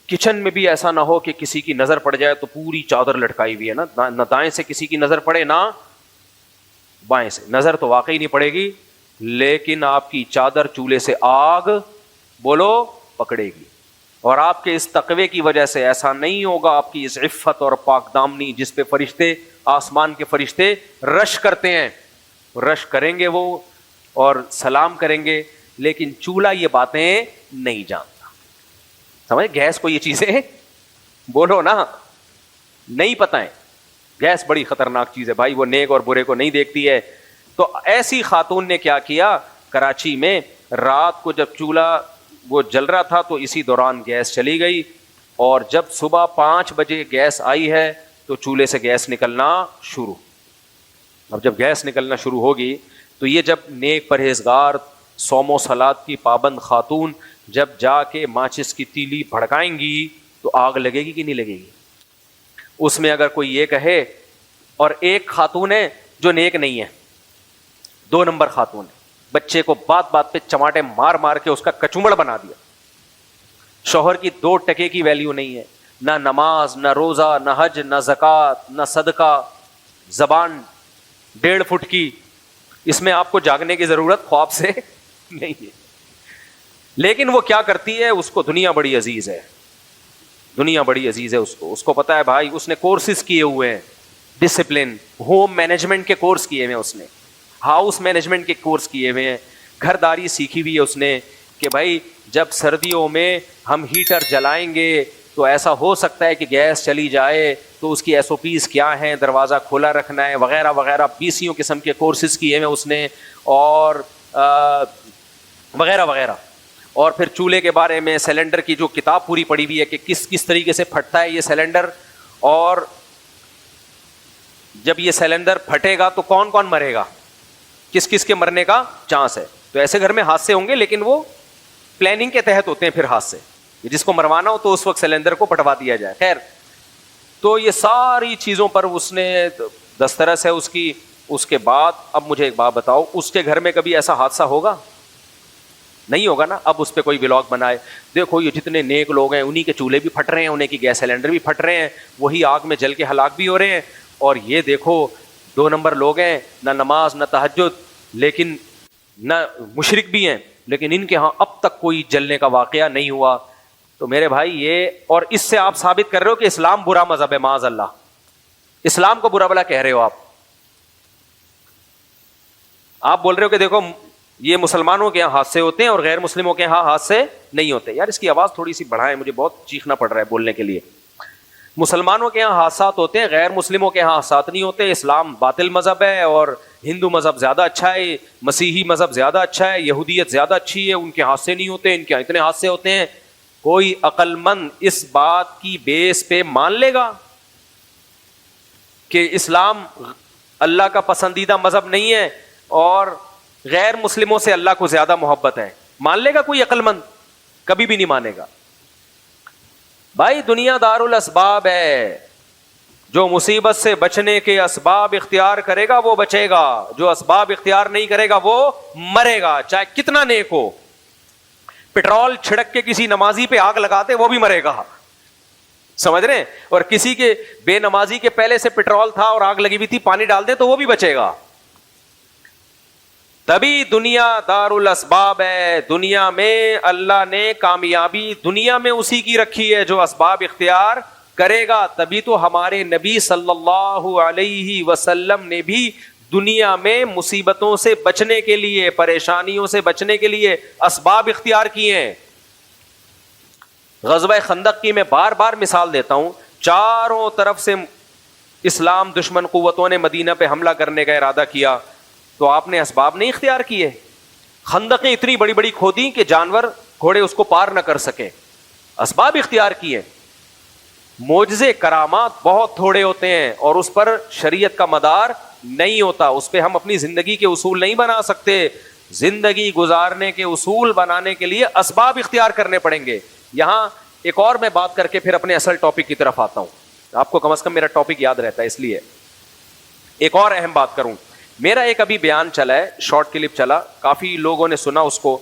کچن میں بھی ایسا نہ ہو کہ کسی کی نظر پڑ جائے تو پوری چادر لٹکائی ہوئی ہے نا, نہ دائیں سے کسی کی نظر پڑے نہ بائیں سے. نظر تو واقعی نہیں پڑے گی, لیکن آپ کی چادر چولہے سے آگ بولو پکڑے گی. اور آپ کے اس تقوی کی وجہ سے ایسا نہیں ہوگا, آپ کی اس عفت اور پاک دامنی جس پہ فرشتے, آسمان کے فرشتے رش کرتے ہیں, رش کریں گے وہ اور سلام کریں گے, لیکن چولہا یہ باتیں نہیں جانتا. سمجھ, گیس کو یہ چیزیں بولو نا نہیں پتہ ہے. گیس بڑی خطرناک چیز ہے بھائی, وہ نیک اور برے کو نہیں دیکھتی ہے. تو ایسی خاتون نے کیا کیا, کراچی میں رات کو جب چولہا وہ جل رہا تھا تو اسی دوران گیس چلی گئی, اور جب صبح 5 بجے گیس آئی ہے تو چولہے سے گیس نکلنا شروع. اب جب گیس نکلنا شروع ہوگی تو یہ جب نیک پرہیزگار صوم و صلات کی پابند خاتون جب جا کے ماچس کی تیلی بھڑکائیں گی تو آگ لگے گی کہ نہیں لگے گی. اس میں اگر کوئی یہ کہے, اور ایک خاتون ہے جو نیک نہیں ہے, 2 نمبر خاتون ہے, بچے کو بات بات پہ چماٹے مار مار کے اس کا کچومڑ بنا دیا, شوہر کی 2 ٹکے کی ویلیو نہیں ہے, نہ نماز نہ روزہ نہ حج نہ زکوٰۃ نہ صدقہ, زبان 1.5 فٹ کی. اس میں آپ کو جاگنے کی ضرورت خواب سے نہیں ہے. لیکن وہ کیا کرتی ہے, اس کو دنیا بڑی عزیز ہے, دنیا بڑی عزیز ہے اس کو پتا ہے بھائی, اس نے کورسز کیے ہوئے ہیں, ڈسپلن, ہوم مینجمنٹ کے کورس کیے ہوئے ہیں, اس نے ہاؤس مینجمنٹ کے کورس کیے ہوئے ہیں, گھر داری سیکھی ہوئی ہے اس نے کہ بھائی جب سردیوں میں ہم ہیٹر جلائیں گے تو ایسا ہو سکتا ہے کہ گیس چلی جائے, تو اس کی SOPs کیا ہیں, دروازہ کھلا رکھنا ہے وغیرہ وغیرہ. 20 قسم کے کورسز کیے ہوئے اس نے, اور وغیرہ وغیرہ. اور پھر چولہے کے بارے میں سلنڈر کی جو کتاب پوری پڑی ہوئی ہے کہ کس طریقے سے پھٹتا ہے یہ سلنڈر, اور جب یہ سلنڈر پھٹے گا تو کون کون مرے گا, کس کے مرنے کا چانس ہے. تو ایسے گھر میں حادثے ہوں گے لیکن وہ پلاننگ کے تحت ہوتے ہیں. پھر حادثے جس کو مروانا ہو تو اس وقت سلنڈر کو پٹوا دیا جائے. خیر, تو یہ ساری چیزوں پر اس نے دسترس ہے اس کی. اس کے بعد اب مجھے ایک بات بتاؤ, اس کے گھر میں کبھی ایسا حادثہ ہوگا؟ نہیں ہوگا نا. اب اس پہ کوئی ولاگ بنائے, دیکھو یہ جتنے نیک لوگ ہیں انہی کے چولہے بھی پھٹ رہے ہیں, انہیں کی گیس سلنڈر بھی پھٹ رہے ہیں, وہی آگ میں جل کے ہلاک بھی ہو رہے ہیں, اور یہ دیکھو 2 نمبر لوگ ہیں, نہ نماز نہ تہجد, لیکن نہ مشرک بھی ہیں, لیکن ان کے ہاں اب تک کوئی جلنے کا واقعہ نہیں ہوا. تو میرے بھائی یہ, اور اس سے آپ ثابت کر رہے ہو کہ اسلام برا مذہب ہے. معاذ اللہ, اسلام کو برا بلا کہہ رہے ہو آپ بول رہے ہو کہ دیکھو یہ مسلمانوں کے یہاں حادثے ہوتے ہیں اور غیر مسلموں کے یہاں حادثے نہیں ہوتے. یار اس کی آواز تھوڑی سی بڑھائیں, مجھے بہت چیخنا پڑ رہا ہے بولنے کے لیے. مسلمانوں کے یہاں حادثات ہوتے ہیں, غیر مسلموں کے یہاں حادثات نہیں ہوتے. اسلام باطل مذہب ہے اور ہندو مذہب زیادہ اچھا ہے, مسیحی مذہب زیادہ اچھا ہے, یہودیت زیادہ اچھی ہے, ان کے حادثے نہیں ہوتے, ان کے اتنے حادثے ہوتے ہیں. کوئی عقل مند اس بات کی بیس پہ مان لے گا کہ اسلام اللہ کا پسندیدہ مذہب نہیں ہے اور غیر مسلموں سے اللہ کو زیادہ محبت ہے؟ مان لے گا کوئی عقل مند؟ کبھی بھی نہیں مانے گا. بھائی دنیا دار الاسباب ہے, جو مصیبت سے بچنے کے اسباب اختیار کرے گا وہ بچے گا, جو اسباب اختیار نہیں کرے گا وہ مرے گا, چاہے کتنا نیک ہو. پٹرول چھڑک کے کسی نمازی پہ آگ لگاتے وہ بھی مرے گا, سمجھ رہے ہیں, اور کسی کے بے نمازی کے پہلے سے پٹرول تھا اور آگ لگی ہوئی تھی, پانی ڈال دے تو وہ بھی بچے گا. تبھی دنیا دار الاسباب ہے. دنیا میں اللہ نے کامیابی دنیا میں اسی کی رکھی ہے جو اسباب اختیار کرے گا تبھی تو ہمارے نبی صلی اللہ علیہ وسلم نے بھی دنیا میں مصیبتوں سے بچنے کے لیے, پریشانیوں سے بچنے کے لیے اسباب اختیار کیے ہیں. غزوہ خندق کی میں بار بار مثال دیتا ہوں. چاروں طرف سے اسلام دشمن قوتوں نے مدینہ پہ حملہ کرنے کا ارادہ کیا, تو آپ نے اسباب نہیں اختیار کیے. خندقیں اتنی بڑی بڑی کھودی کہ جانور گھوڑے اس کو پار نہ کر سکے, اسباب اختیار کیے. معجزے کرامات بہت تھوڑے ہوتے ہیں اور اس پر شریعت کا مدار نہیں ہوتا, اس پہ ہم اپنی زندگی کے اصول نہیں بنا سکتے. زندگی گزارنے کے اصول بنانے کے لیے اسباب اختیار کرنے پڑیں گے. یہاں ایک اور میں بات کر کے پھر اپنے اصل ٹاپک کی طرف آتا ہوں, آپ کو کم از کم میرا ٹاپک یاد رہتا ہے, اس لیے ایک اور اہم بات کروں. میرا ایک ابھی بیان چلا ہے, شارٹ کلپ چلا, کافی لوگوں نے سنا اس کو.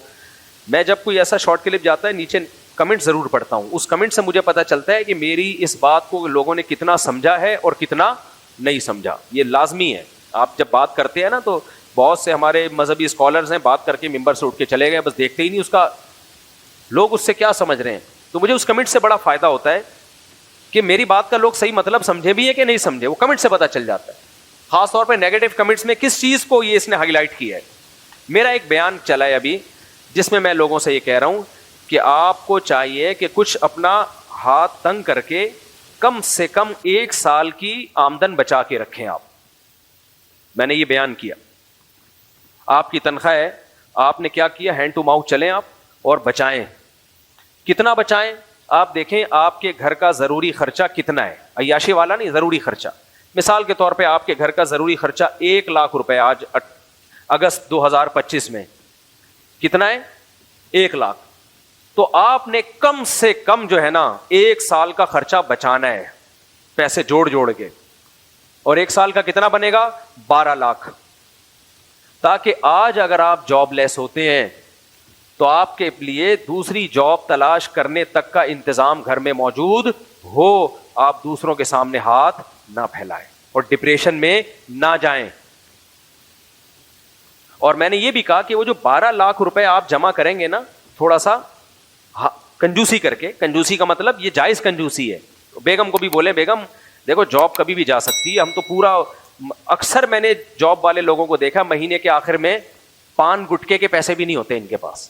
میں جب کوئی ایسا شارٹ کلپ جاتا ہے نیچے کمنٹ ضرور پڑھتا ہوں, اس کمنٹ سے مجھے پتا چلتا ہے کہ میری اس بات کو لوگوں نے کتنا سمجھا ہے اور کتنا نہیں سمجھا. یہ لازمی ہے, آپ جب بات کرتے ہیں نا تو بہت سے ہمارے مذہبی اسکالرز ہیں بات کر کے ممبر سے اٹھ کے چلے گئے, بس دیکھتے ہی نہیں اس کا لوگ اس سے کیا سمجھ رہے ہیں. تو مجھے اس کمنٹ سے بڑا فائدہ ہوتا ہے کہ میری بات کا لوگ صحیح مطلب سمجھے بھی ہے کہ نہیں سمجھے, وہ کمنٹ سے پتا چل جاتا ہے. خاص طور پہ نیگیٹو کمنٹس میں کس چیز کو یہ اس نے ہائی لائٹ کیا ہے. میرا ایک بیان چلا ہے ابھی جس میں لوگوں سے یہ کہہ رہا ہوں کہ آپ کو چاہیے کہ کچھ اپنا ہاتھ تنگ کر کے کم سے کم 1 سال کی آمدن بچا کے رکھیں. میں نے یہ بیان کیا, آپ کی تنخواہ ہے, آپ نے کیا کیا, ہینڈ ٹو ماؤتھ چلیں آپ اور بچائیں. کتنا بچائیں آپ دیکھیں, آپ کے گھر کا ضروری خرچہ کتنا ہے, عیاشی والا نہیں, ضروری خرچہ. مثال کے طور پہ آپ کے گھر کا ضروری خرچہ 1 لاکھ روپے آج اگست 2025 میں کتنا ہے, 1 لاکھ. تو آپ نے کم سے کم جو ہے نا 1 سال کا خرچہ بچانا ہے, پیسے جوڑ جوڑ کے. اور 1 سال کا کتنا بنے گا, 12 لاکھ. تاکہ آج اگر آپ جاب لیس ہوتے ہیں تو آپ کے لیے دوسری جاب تلاش کرنے تک کا انتظام گھر میں موجود ہو, آپ دوسروں کے سامنے ہاتھ نہ پھیلائیں اور ڈپریشن میں نہ جائیں. اور میں نے یہ بھی کہا کہ وہ جو 12 لاکھ روپے آپ جمع کریں گے نا, تھوڑا سا کنجوسی کر کے, کنجوسی کا مطلب یہ جائز کنجوسی ہے. بیگم کو بھی بولیں, بیگم دیکھو جاب کبھی بھی جا سکتی ہے, ہم تو پورا, اکثر میں نے جاب والے لوگوں کو دیکھا مہینے کے آخر میں پان گٹکے کے پیسے بھی نہیں ہوتے ان کے پاس,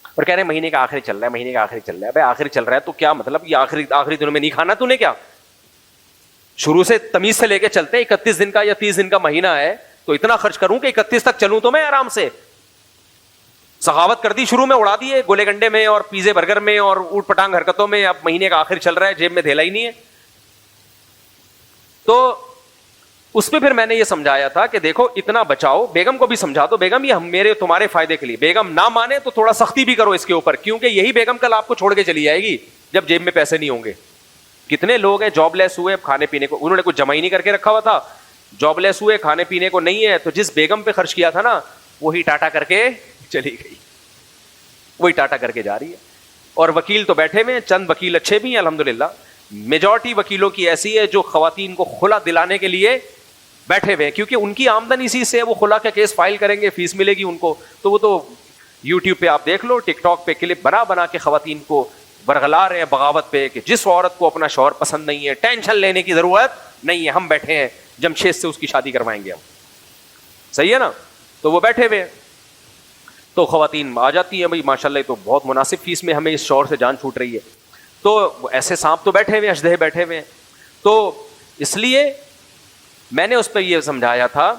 اور کہہ رہے ہیں مہینے کا آخری چل رہا ہے, مہینے کا آخری چل رہا ہے. بھائی آخری چل رہا ہے تو کیا مطلب, یہ آخری دنوں میں نہیں کھانا تو نے کیا, شروع سے تمیز سے لے کے چلتے ہیں. 31 دن کا یا 30 دن کا مہینہ ہے تو اتنا خرچ کروں کہ 31 تک چلوں تو میں آرام سے. سخاوت کر دی شروع میں, اڑا دیے گولے گنڈے میں اور پیزے برگر میں اور اوٹ پٹانگ حرکتوں میں. اب مہینے کا آخر چل رہا ہے, جیب میں دھیلا ہی نہیں ہے. تو اس پہ پھر میں نے یہ سمجھایا تھا کہ دیکھو اتنا بچاؤ. بیگم کو بھی سمجھا دو, بیگم یہ میرے تمہارے فائدے کے لیے. بیگم نہ مانے تو تھوڑا سختی بھی کرو اس کے اوپر, کیونکہ یہی بیگم کل آپ کو چھوڑ کے چلی جائے گی جب جیب میں پیسے نہیں ہوں گے. کتنے لوگ ہیں جاب لیس ہوئے, کھانے پینے کو انہوں نے کچھ جمع ہی نہیں کر کے رکھا ہوا تھا, جاب لیس ہوئے, کھانے پینے کو نہیں ہے, تو جس بیگم پہ خرچ کیا تھا نا وہی ٹاٹا کر کے چلی گئی, وہی ٹاٹا کر کے جا رہی ہے. اور وکیل تو بیٹھے ہوئے ہیں, چند وکیل اچھے بھی ہیں الحمدللہ. میجورٹی وکیلوں کی ایسی ہے جو خواتین کو خلا دلانے کے لیے بیٹھے ہوئے ہیں, کیونکہ ان کی آمدن اسی سے, وہ خلا کا کیس فائل کریں گے, فیس ملے گی ان کو. تو وہ تو یوٹیوب پہ آپ دیکھ لو, ٹک ٹاک پہ کلپ بنا کے خواتین کو برگلا رہے ہیں بغاوت پہ کہ جس عورت کو اپنا شوہر پسند نہیں ہے, ٹینشن لینے کی ضرورت نہیں ہے, ہم بیٹھے ہیں جمشید سے اس کی شادی کروائیں گے ہم. صحیح ہے نا. تو وہ بیٹھے ہوئے, تو خواتین آ جاتی ہیں, بھائی ماشاء اللہ تو بہت مناسب فیس میں ہمیں اس شوہر سے جان چھوٹ رہی ہے. تو ایسے سانپ تو بیٹھے ہوئے, اشدہے بیٹھے ہوئے. تو اس لیے میں نے اس پہ یہ سمجھایا تھا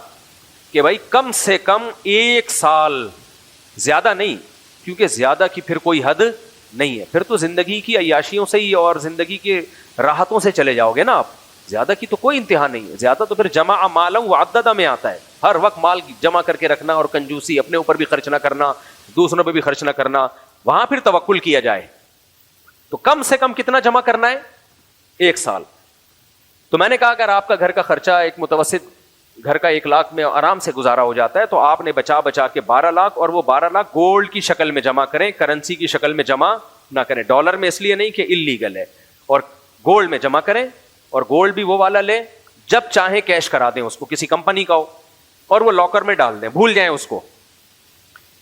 کہ بھائی کم سے کم 1 سال, زیادہ نہیں, کیونکہ زیادہ کی پھر کوئی حد نہیں ہے. پھر تو زندگی کی عیاشیوں سے ہی اور زندگی کے راحتوں سے چلے جاؤ گے نا آپ. زیادہ کی تو کوئی انتہا نہیں ہے. زیادہ تو پھر جمع مالا وعددہ میں آتا ہے, ہر وقت مال جمع کر کے رکھنا اور کنجوسی, اپنے اوپر بھی خرچ نہ کرنا, دوسروں پہ بھی خرچ نہ کرنا, وہاں پھر توکل کیا جائے. تو کم سے کم کتنا جمع کرنا ہے, 1 سال. تو میں نے کہا اگر آپ کا گھر کا خرچہ ایک متوسط گھر کا 1 لاکھ میں آرام سے گزارا ہو جاتا ہے, تو آپ نے بچا کے 12 لاکھ, اور وہ 12 لاکھ گولڈ کی شکل میں جمع کریں, کرنسی کی شکل میں جمع نہ کریں. ڈالر میں اس لیے نہیں کہ اللیگل ہے, اور گولڈ میں جمع کریں, اور گولڈ بھی وہ والا لیں جب چاہیں کیش کرا دیں اس کو, کسی کمپنی کا ہو, اور وہ لاکر میں ڈال دیں, بھول جائیں اس کو.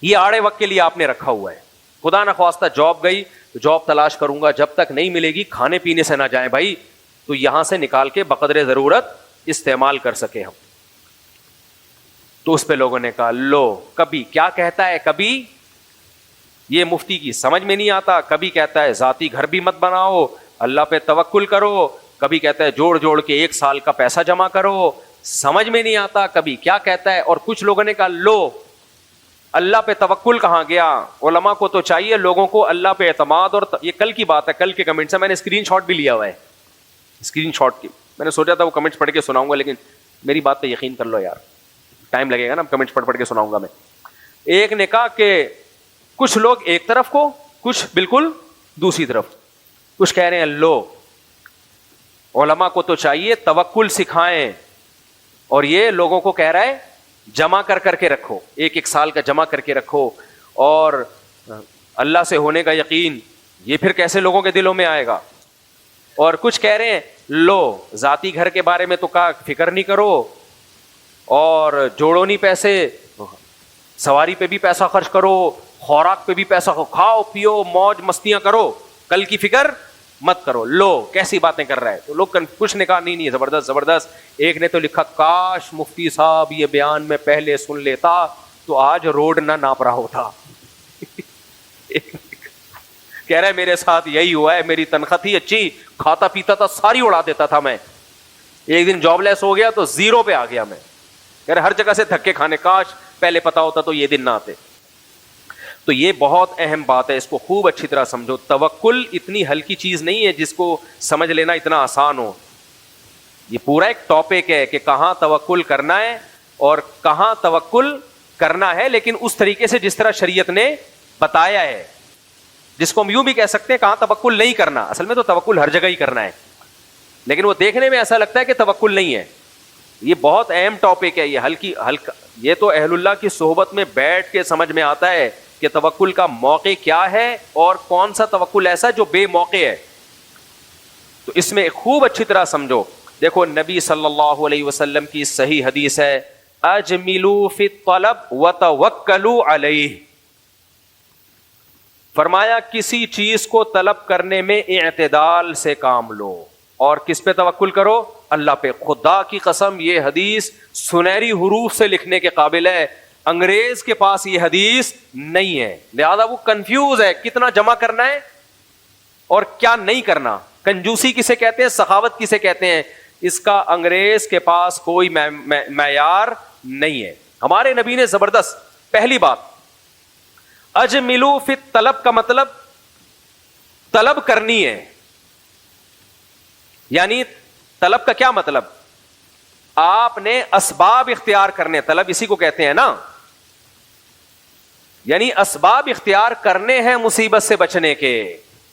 یہ آڑے وقت کے لیے آپ نے رکھا ہوا ہے. خدا نخواستہ جاب گئی جاب تلاش کروں گا، جب تک نہیں ملے گی کھانے پینے سے نہ جائیں بھائی، تو یہاں سے نکال کے بقدر ضرورت استعمال کر سکے ہم. تو اس پہ لوگوں نے کہا لو، کبھی کیا کہتا ہے، کبھی یہ مفتی کی سمجھ میں نہیں آتا، کبھی کہتا ہے ذاتی گھر بھی مت بناؤ، اللہ پہ توکل کرو، کبھی کہتا ہے جوڑ جوڑ کے 1 سال کا پیسہ جمع کرو، سمجھ میں نہیں آتا کبھی کیا کہتا ہے. اور کچھ لوگوں نے کہا لو، اللہ پہ توکل کہاں گیا، علماء کو تو چاہیے لوگوں کو اللہ پہ اعتماد. اور یہ کل کی بات ہے، کل کے کمنٹ سے میں نے اسکرین شاٹ بھی لیا ہوا ہے، اسکرین شاٹ کی. میں نے سوچا تھا وہ کمنٹس پڑھ کے سناؤں گا، لیکن میری بات پہ یقین کر لو یار، ٹائم لگے گا نا، کمنٹس پڑھ کے سناؤں گا میں. ایک نے کہا کہ کچھ لوگ ایک طرف کو، کچھ بالکل دوسری طرف. کچھ کہہ رہے ہیں لو، علماء کو تو چاہیے توکل سکھائیں، اور یہ لوگوں کو کہہ رہا ہے جمع کر کے رکھو، 1 سال کا جمع کر کے رکھو، اور اللہ سے ہونے کا یقین یہ پھر کیسے لوگوں کے دلوں میں آئے گا. اور کچھ کہہ رہے ہیں لو، ذاتی گھر کے بارے میں تو کا فکر نہیں کرو، اور جوڑو نہیں پیسے، سواری پہ بھی پیسہ خرچ کرو، خوراک پہ بھی پیسہ، کھاؤ پیو موج مستیاں کرو، کل کی فکر مت کرو. لو کیسی باتیں کر رہا ہے. تو لوگ کچھ نے کہا نہیں زبردست. ایک نے تو لکھا کاش مفتی صاحب یہ بیان میں پہلے سن لیتا تو آج روڈ نہ ناپ رہا ہوتا. کہہ رہا ہے میرے ساتھ یہی ہوا ہے، میری تنخواہ تھی اچھی، کھاتا پیتا تھا، ساری اڑا دیتا تھا میں، ایک دن جاب لیس ہو گیا تو 0 پہ آ گیا میں. کہہ رہا ہر جگہ سے دھکے کھانے، کاش پہلے پتا ہوتا تو یہ دن نہ آتے. تو یہ بہت اہم بات ہے، اس کو خوب اچھی طرح سمجھو. توکل اتنی ہلکی چیز نہیں ہے جس کو سمجھ لینا اتنا آسان ہو. یہ پورا ایک ٹاپک ہے کہ کہاں توکل کرنا ہے اور کہاں توکل کرنا ہے، لیکن اس طریقے سے جس طرح شریعت نے بتایا ہے، جس کو ہم یوں بھی کہہ سکتے ہیں کہاں توکل نہیں کرنا. اصل میں تو توکل ہر جگہ ہی کرنا ہے، لیکن وہ دیکھنے میں ایسا لگتا ہے کہ توکل نہیں ہے. یہ بہت اہم ٹاپک ہے، یہ ہلکا یہ تو اہل اللہ کی صحبت میں بیٹھ کے سمجھ میں آتا ہے کہ توکل کا موقع کیا ہے اور کون سا توکل ایسا جو بے موقع ہے. تو اس میں خوب اچھی طرح سمجھو. دیکھو نبی صلی اللہ علیہ وسلم کی صحیح حدیث ہے، اجملوا فی الطلب وتوکلوا علیہ. فرمایا کسی چیز کو طلب کرنے میں اعتدال سے کام لو، اور کس پہ توکل کرو؟ اللہ پہ. خدا کی قسم یہ حدیث سنہری حروف سے لکھنے کے قابل ہے. انگریز کے پاس یہ حدیث نہیں ہے، لہذا وہ کنفیوز ہے کتنا جمع کرنا ہے اور کیا نہیں کرنا. کنجوسی کسے کہتے ہیں، سخاوت کسے کہتے ہیں، اس کا انگریز کے پاس کوئی معیار نہیں ہے. ہمارے نبی نے زبردست پہلی بات اجملوا فی الطلب کا مطلب طلب کرنی ہے. یعنی طلب کا کیا مطلب؟ آپ نے اسباب اختیار کرنے، طلب اسی کو کہتے ہیں نا، یعنی اسباب اختیار کرنے ہیں مصیبت سے بچنے کے.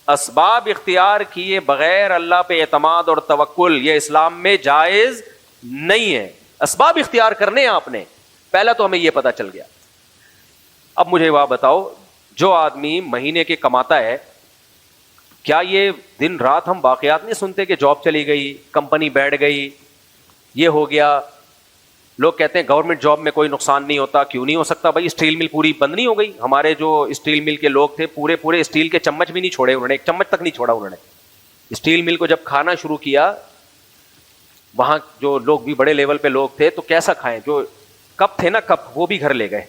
اسباب اختیار کیے بغیر اللہ پہ اعتماد اور توکل یہ اسلام میں جائز نہیں ہے. اسباب اختیار کرنے ہیں آپ نے. پہلا تو ہمیں یہ پتا چل گیا. اب مجھے وہ بتاؤ، جو آدمی مہینے کے کماتا ہے، کیا یہ دن رات ہم واقعات نہیں سنتے کہ جاب چلی گئی، کمپنی بیٹھ گئی، یہ ہو گیا؟ لوگ کہتے ہیں گورنمنٹ جاب میں کوئی نقصان نہیں ہوتا. کیوں نہیں ہو سکتا بھائی؟ اسٹیل مل پوری بند نہیں ہو گئی؟ ہمارے جو اسٹیل مل کے لوگ تھے پورے اسٹیل کے چمچ بھی نہیں چھوڑے انہوں نے، ایک چمچ تک نہیں چھوڑا انہوں نے. اسٹیل مل کو جب کھانا شروع کیا، وہاں جو لوگ بھی بڑے لیول پہ لوگ تھے تو کیسا کھائیں؟ جو کپ تھے نا، کپ وہ بھی گھر لے گئے.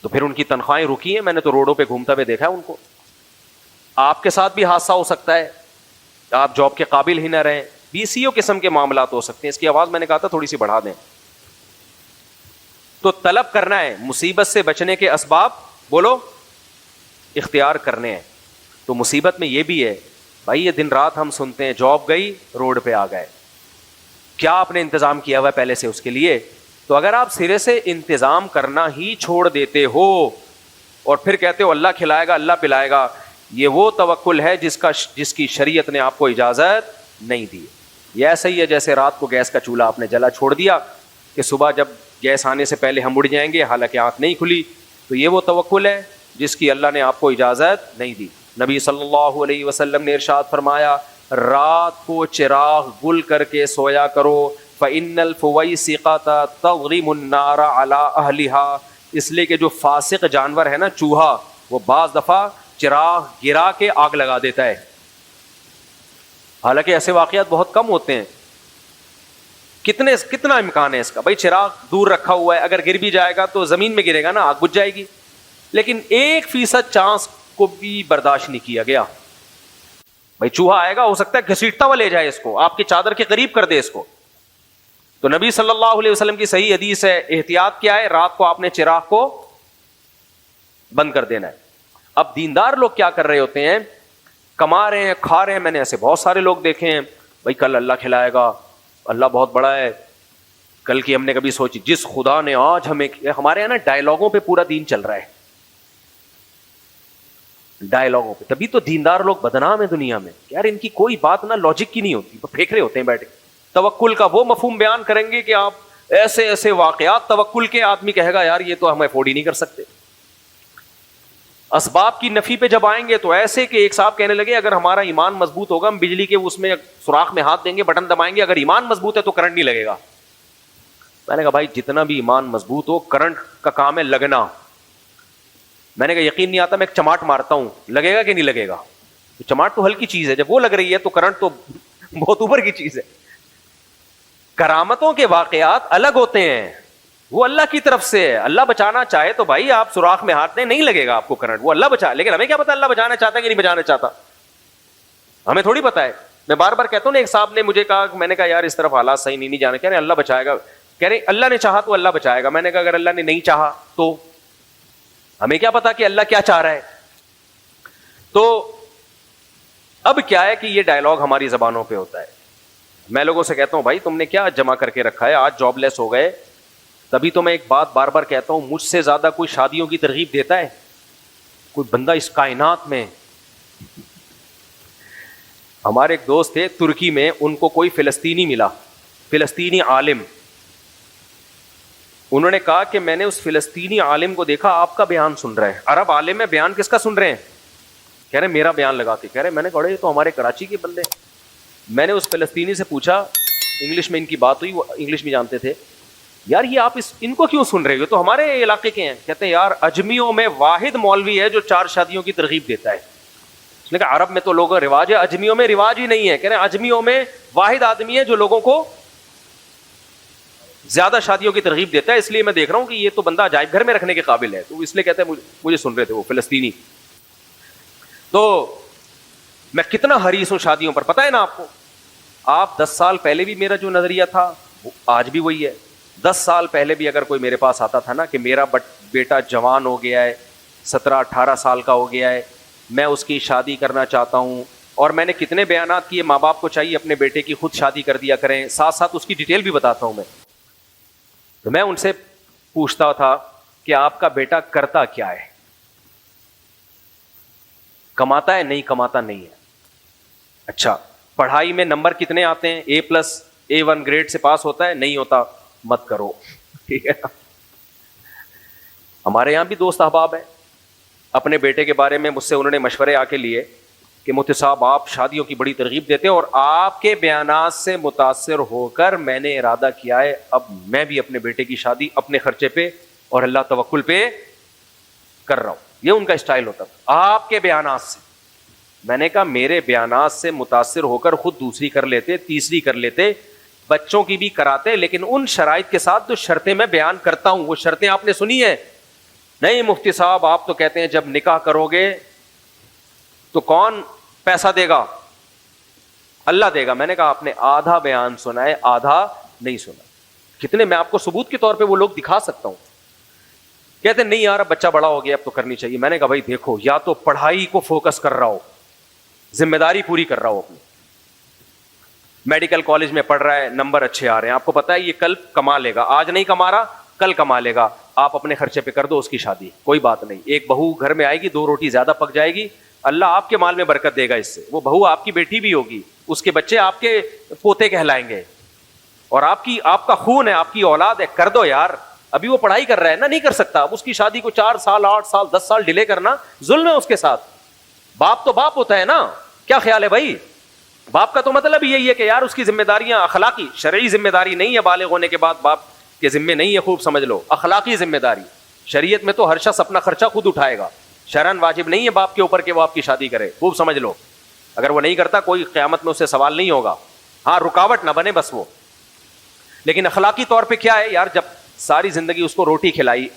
تو پھر ان کی تنخواہیں رکی ہیں. میں نے تو روڈوں پہ گھومتا ہوئے دیکھا ہے ان کو. آپ کے ساتھ بھی حادثہ ہو سکتا ہے، آپ جاب کے قابل ہی نہ رہیں. BCO قسم کے معاملات ہو سکتے ہیں. اس کی آواز میں نے کہا تھا تھوڑی سی بڑھا دیں. تو طلب کرنا ہے، مصیبت سے بچنے کے اسباب بولو اختیار کرنے ہیں. تو مصیبت میں یہ بھی ہے بھائی، یہ دن رات ہم سنتے ہیں جاب گئی روڈ پہ آ گئے. کیا آپ نے انتظام کیا ہوا ہے پہلے سے اس کے لیے؟ تو اگر آپ سرے سے انتظام کرنا ہی چھوڑ دیتے ہو اور پھر کہتے ہو اللہ کھلائے گا اللہ پلائے گا، یہ وہ توکل ہے جس کی شریعت نے آپ کو اجازت نہیں دی. یہ ایسا ہی ہے جیسے رات کو گیس کا چولہا آپ نے جلا چھوڑ دیا کہ صبح جب گیس آنے سے پہلے ہم اڑ جائیں گے، حالانکہ آنکھ نہیں کھلی. تو یہ وہ توکل ہے جس کی اللہ نے آپ کو اجازت نہیں دی. نبی صلی اللہ علیہ وسلم نے ارشاد فرمایا، رات کو چراغ گل کر کے سویا کرو، فَإِنَّ الْفُوَيْسِقَةَ تَضْرِمُ النَّارَ عَلَىٰ أَهْلِهَا. اس لیے کہ جو فاسق جانور ہے نا، چوہا، وہ بعض دفعہ چراغ گرا کے آگ لگا دیتا ہے. حالانکہ ایسے واقعات بہت کم ہوتے ہیں. کتنا امکان ہے اس کا؟ بھائی چراغ دور رکھا ہوا ہے, اگر گر بھی جائے گا تو زمین میں گرے گا نا, آگ بجھ جائے گی. لیکن 1% چانس کو بھی برداشت نہیں کیا گیا. بھائی چوہا آئے گا, ہو سکتا ہے گھسیٹتا ہوا لے جائے اس کو, آپ کی چادر کے قریب کر دے اس کو. تو نبی صلی اللہ علیہ وسلم کی صحیح حدیث ہے, احتیاط کیا ہے, رات کو آپ نے چراغ کو بند کر دینا ہے. اب دیندار لوگ کیا کر رہے ہوتے ہیں, کما رہے ہیں, کھا رہے ہیں. میں نے ایسے بہت سارے لوگ دیکھے ہیں, بھائی کل اللہ کھلائے گا, اللہ بہت بڑا ہے. کل کی ہم نے کبھی سوچی, جس خدا نے آج ہمیں, ہمارے یہاں نا ڈائلاگوں پہ پورا دین چل رہا ہے, ڈائلاگوں پہ. تبھی تو دیندار لوگ بدنام ہیں دنیا میں. یار ان کی کوئی بات نا لاجک کی نہیں ہوتی, پھینک رہے ہوتے ہیں بیٹھ کے. توکل کا وہ مفہوم بیان کریں گے کہ آپ ایسے ایسے واقعات توکل کے, آدمی کہے گا یار یہ تو ہم افورڈ ہی نہیں کر سکتے. اسباب کی نفی پہ جب آئیں گے تو ایسے کہ ایک صاحب کہنے لگے اگر ہمارا ایمان مضبوط ہوگا ہم بجلی کے اس میں سوراخ میں ہاتھ دیں گے, بٹن دبائیں گے, اگر ایمان مضبوط ہے تو کرنٹ نہیں لگے گا. میں نے کہا بھائی جتنا بھی ایمان مضبوط ہو, کرنٹ کا کام ہے لگنا. میں نے کہا یقین نہیں آتا, میں ایک چماٹ مارتا ہوں, لگے گا کہ نہیں لگے گا؟ تو چماٹ تو ہلکی چیز ہے, جب وہ لگ رہی ہے تو کرنٹ تو بہت اوپر کی چیز ہے. کرامتوں کے واقعات الگ ہوتے ہیں, وہ اللہ کی طرف سے ہے. اللہ بچانا چاہے تو بھائی آپ سوراخ میں ہاتھ دیں, نہیں لگے گا آپ کو کرنٹ, وہ اللہ بچا. لیکن ہمیں کیا پتا اللہ بچانا چاہتا ہے کہ نہیں بچانا چاہتا, ہمیں تھوڑی پتا ہے. میں بار بار کہتا ہوں نا, ایک صاحب نے مجھے کہا, میں نے کہا یار اس طرف حالات صحیح نہیں جانے, کہہ رہے اللہ بچائے گا. کہہ رہے اللہ نے چاہا تو اللہ بچائے گا. میں نے کہا اگر اللہ نے نہیں چاہا تو ہمیں کیا پتا کہ اللہ کیا چاہ رہا ہے. تو اب کیا ہے کہ یہ ڈائلاگ ہماری زبانوں پہ ہوتا ہے. میں لوگوں سے کہتا ہوں بھائی تم نے کیا جمع کر کے رکھا ہے, آج جاب لیس ہو گئے. تبھی تو میں ایک بات بار بار کہتا ہوں, مجھ سے زیادہ کوئی شادیوں کی ترغیب دیتا ہے کوئی بندہ اس کائنات میں؟ ہمارے ایک دوست تھے ترکی میں, ان کو کوئی فلسطینی ملا, فلسطینی عالم. انہوں نے کہا کہ میں نے اس فلسطینی عالم کو دیکھا آپ کا بیان سن رہے ہیں. عرب عالم ہے, بیان کس کا سن رہے ہیں؟ کہہ رہے میرا بیان لگا کے. کہہ رہے میں نے کہا یہ تو ہمارے کراچی کے بندے. میں نے اس فلسطینی سے پوچھا, انگلش میں ان کی بات ہوئی, وہ انگلش میں جانتے تھے, یار یہ آپ ان کو کیوں سن رہے ہو, تو ہمارے علاقے کے ہیں. کہتے ہیں یار اجمیوں میں واحد مولوی ہے جو 4 شادیوں کی ترغیب دیتا ہے. اس نے کہا عرب میں تو لوگوں رواج ہے, اجمیوں میں رواج ہی نہیں ہے. کہہ رہے ہیں اجمیوں میں واحد آدمی ہے جو لوگوں کو زیادہ شادیوں کی ترغیب دیتا ہے, اس لیے میں دیکھ رہا ہوں کہ یہ تو بندہ عجائب گھر میں رکھنے کے قابل ہے. تو اس لیے کہتے ہیں مجھے سن رہے تھے وہ فلسطینی. تو میں کتنا حریص ہوں شادیوں پر, پتہ ہے نا آپ کو. آپ 10 سال پہلے بھی میرا جو نظریہ تھا آج بھی وہی ہے. 10 سال پہلے بھی اگر کوئی میرے پاس آتا تھا نا کہ میرا بیٹا جوان ہو گیا ہے, 17-18 سال کا ہو گیا ہے, میں اس کی شادی کرنا چاہتا ہوں, اور میں نے کتنے بیانات کیے, ماں باپ کو چاہیے اپنے بیٹے کی خود شادی کر دیا کریں, ساتھ ساتھ اس کی ڈیٹیل بھی بتاتا ہوں میں. تو میں ان سے پوچھتا تھا کہ آپ کا بیٹا کرتا کیا ہے, کماتا ہے, نہیں کماتا نہیں ہے. اچھا پڑھائی میں نمبر کتنے آتے ہیں, A+, A1 گریڈ سے پاس ہوتا ہے, نہیں ہوتا, مت کرو. ٹھیک ہے. ہمارے یہاں بھی دوست احباب ہیں, اپنے بیٹے کے بارے میں مجھ سے انہوں نے مشورے آ کے لیے کہ مفتی صاحب آپ شادیوں کی بڑی ترغیب دیتے ہیں, اور آپ کے بیانات سے متاثر ہو کر میں نے ارادہ کیا ہے اب میں بھی اپنے بیٹے کی شادی اپنے خرچے پہ اور اللہ توکل پہ کر رہا ہوں. یہ ان کا اسٹائل ہوتا تھا, آپ کے بیانات سے. میں نے کہا میرے بیانات سے متاثر ہو کر خود دوسری کر لیتے, تیسری کر لیتے, بچوں کی بھی کراتے, لیکن ان شرائط کے ساتھ جو شرطیں میں بیان کرتا ہوں وہ شرطیں آپ نے سنی ہیں. نہیں مفتی صاحب آپ تو کہتے ہیں جب نکاح کرو گے تو کون پیسہ دے گا, اللہ دے گا. میں نے کہا آپ نے آدھا بیان سنا ہے, آدھا نہیں سنا. کتنے میں آپ کو ثبوت کے طور پہ وہ لوگ دکھا سکتا ہوں. کہتے نہیں یار اب بچہ بڑا ہو گیا اب تو کرنی چاہیے. میں نے کہا بھائی دیکھو, یا تو پڑھائی کو فوکس کر رہا ہو, ذمہ داری پوری کر رہا ہو اپنی, میڈیکل کالج میں پڑھ رہا ہے, نمبر اچھے آ رہے ہیں, آپ کو پتا ہے یہ کل کما لے گا, آج نہیں کما رہا کل کما لے گا, آپ اپنے خرچے پہ کر دو اس کی شادی, کوئی بات نہیں. ایک بہو گھر میں آئے گی, 2 روٹی زیادہ پک جائے گی, اللہ آپ کے مال میں برکت دے گا اس سے. وہ بہو آپ کی بیٹی بھی ہوگی, اس کے بچے آپ کے پوتے کہلائیں گے, اور آپ کا خون ہے, آپ کی اولاد ہے. کر دو یار, ابھی وہ پڑھائی کر رہا ہے نا, نہیں کر سکتا. اب اس کی شادی کو 4 سال 8 سال 10 سال ڈیلے کرنا ظلم ہے اس کے ساتھ. باپ تو باپ ہوتا ہے نا, کیا خیال ہے بھائی؟ باپ کا تو مطلب یہی ہے کہ یار اس کی ذمہ داریاں اخلاقی, شرعی ذمہ داری نہیں ہے, بالغ ہونے کے بعد باپ کے ذمہ نہیں ہے, خوب سمجھ لو, اخلاقی ذمہ داری. شریعت میں تو ہر شخص اپنا خرچہ خود اٹھائے گا, شرعن واجب نہیں ہے باپ کے اوپر کہ وہ آپ کی شادی کرے, خوب سمجھ لو. اگر وہ نہیں کرتا کوئی قیامت میں اس سے سوال نہیں ہوگا, ہاں رکاوٹ نہ بنے بس وہ. لیکن اخلاقی طور پہ کیا ہے یار, جب ساری زندگی اس کو روٹی کھلائی,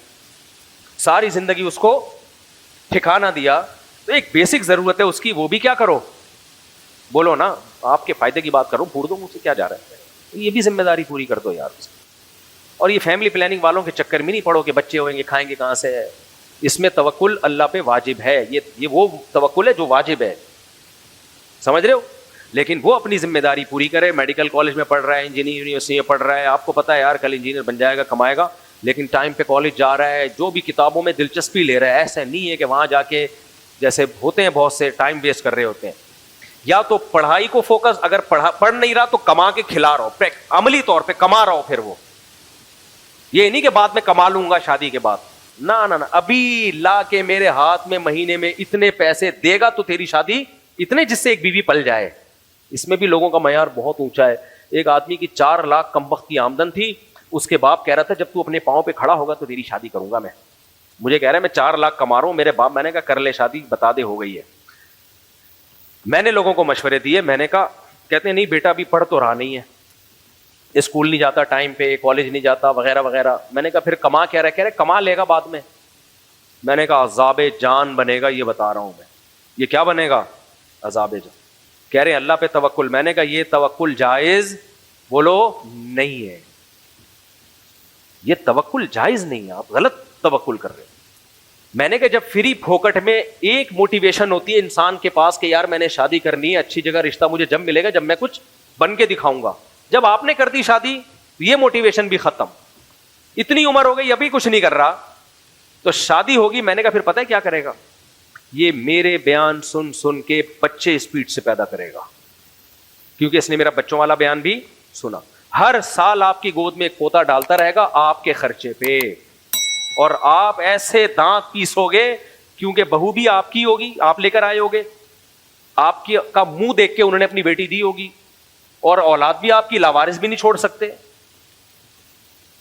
ساری زندگی اس کو ٹھکانہ دیا, تو ایک بیسک ضرورت ہے اس کی, وہ بھی کیا کرو, بولو نا, آپ کے فائدے کی بات کروں, پھوڑ دو مجھ سے کیا جا رہا ہے, یہ بھی ذمہ داری پوری کر دو یار. اور یہ فیملی پلاننگ والوں کے چکر میں نہیں پڑو کہ بچے ہوئیں گے کھائیں گے کہاں سے. اس میں توکل اللہ پہ واجب ہے, یہ وہ توکل ہے جو واجب ہے, سمجھ رہے ہو. لیکن وہ اپنی ذمہ داری پوری کرے. میڈیکل کالج میں پڑھ رہا ہے, انجینئرنگ یونیورسٹی میں پڑھ رہا ہے, آپ کو پتا ہے یار کل انجینئر بن جائے گا, کمائے گا, لیکن ٹائم پہ کالج جا رہا ہے, جو بھی کتابوں میں دلچسپی لے رہا ہے, ایسا نہیں ہے کہ وہاں جا کے جیسے ہوتے ہیں بہت سے ٹائم ویسٹ کر رہے ہوتے ہیں. یا تو پڑھائی کو فوکس, اگر پڑھ نہیں رہا تو کما کے کھلا رہا ہو, عملی طور پہ کما رہا ہو. پھر وہ یہ نہیں کہ بعد میں کما لوں گا شادی کے بعد, نہ ابھی لا کے میرے ہاتھ میں مہینے میں اتنے پیسے دے گا تو تیری شادی, اتنے جس سے ایک بیوی پل جائے. اس میں بھی لوگوں کا معیار بہت اونچا ہے. ایک آدمی کی 4 لاکھ کم وقت کی آمدن تھی, اس کے باپ کہہ رہا تھا جب تو اپنے پاؤں پہ کھڑا ہوگا تو تیری شادی کروں گا میں. مجھے کہہ رہا ہے میں 4 لاکھ کما رہا ہوں, میرے باپ, میں نے کہا کر لے شادی, بتا دے ہو گئی ہے. میں نے لوگوں کو مشورے دیے, میں نے کہا, کہتے ہیں نہیں بیٹا ابھی پڑھ تو رہا نہیں ہے, اسکول نہیں جاتا ٹائم پہ, کالج نہیں جاتا وغیرہ وغیرہ. میں نے کہا پھر کما کیا رہا ہے, کہہ رہے کما لے گا بعد میں. میں نے کہا عذاب جان بنے گا, یہ بتا رہا ہوں میں. یہ کیا بنے گا, عذاب جان. کہہ رہے اللہ پہ توکل. میں نے کہا یہ توکل جائز, بولو نہیں ہے, یہ توکل جائز نہیں ہے, آپ غلط توکل کر رہے ہیں. میں نے کہا جب فری پھوکٹ میں ایک موٹیویشن ہوتی ہے انسان کے پاس کہ یار میں نے شادی کرنی ہے, اچھی جگہ رشتہ مجھے جب ملے گا جب میں کچھ بن کے دکھاؤں گا. جب آپ نے کر دی شادی یہ موٹیویشن بھی ختم, اتنی عمر ہو گئی ابھی کچھ نہیں کر رہا, تو شادی ہوگی. میں نے کہا پھر پتہ ہے کیا کرے گا, یہ میرے بیان سن سن کے بچے اسپیڈ سے پیدا کرے گا, کیونکہ اس نے میرا بچوں والا بیان بھی سنا. ہر سال آپ کی گود میں ایک پوتا ڈالتا رہے گا آپ کے خرچے پہ, اور آپ ایسے دانت پیسو گے کیونکہ بہو بھی آپ کی ہوگی, آپ لے کر آئے ہوگے, آپ کی کا منہ دیکھ کے انہوں نے اپنی بیٹی دی ہوگی, اور اولاد بھی آپ کی, لاوارث بھی نہیں چھوڑ سکتے.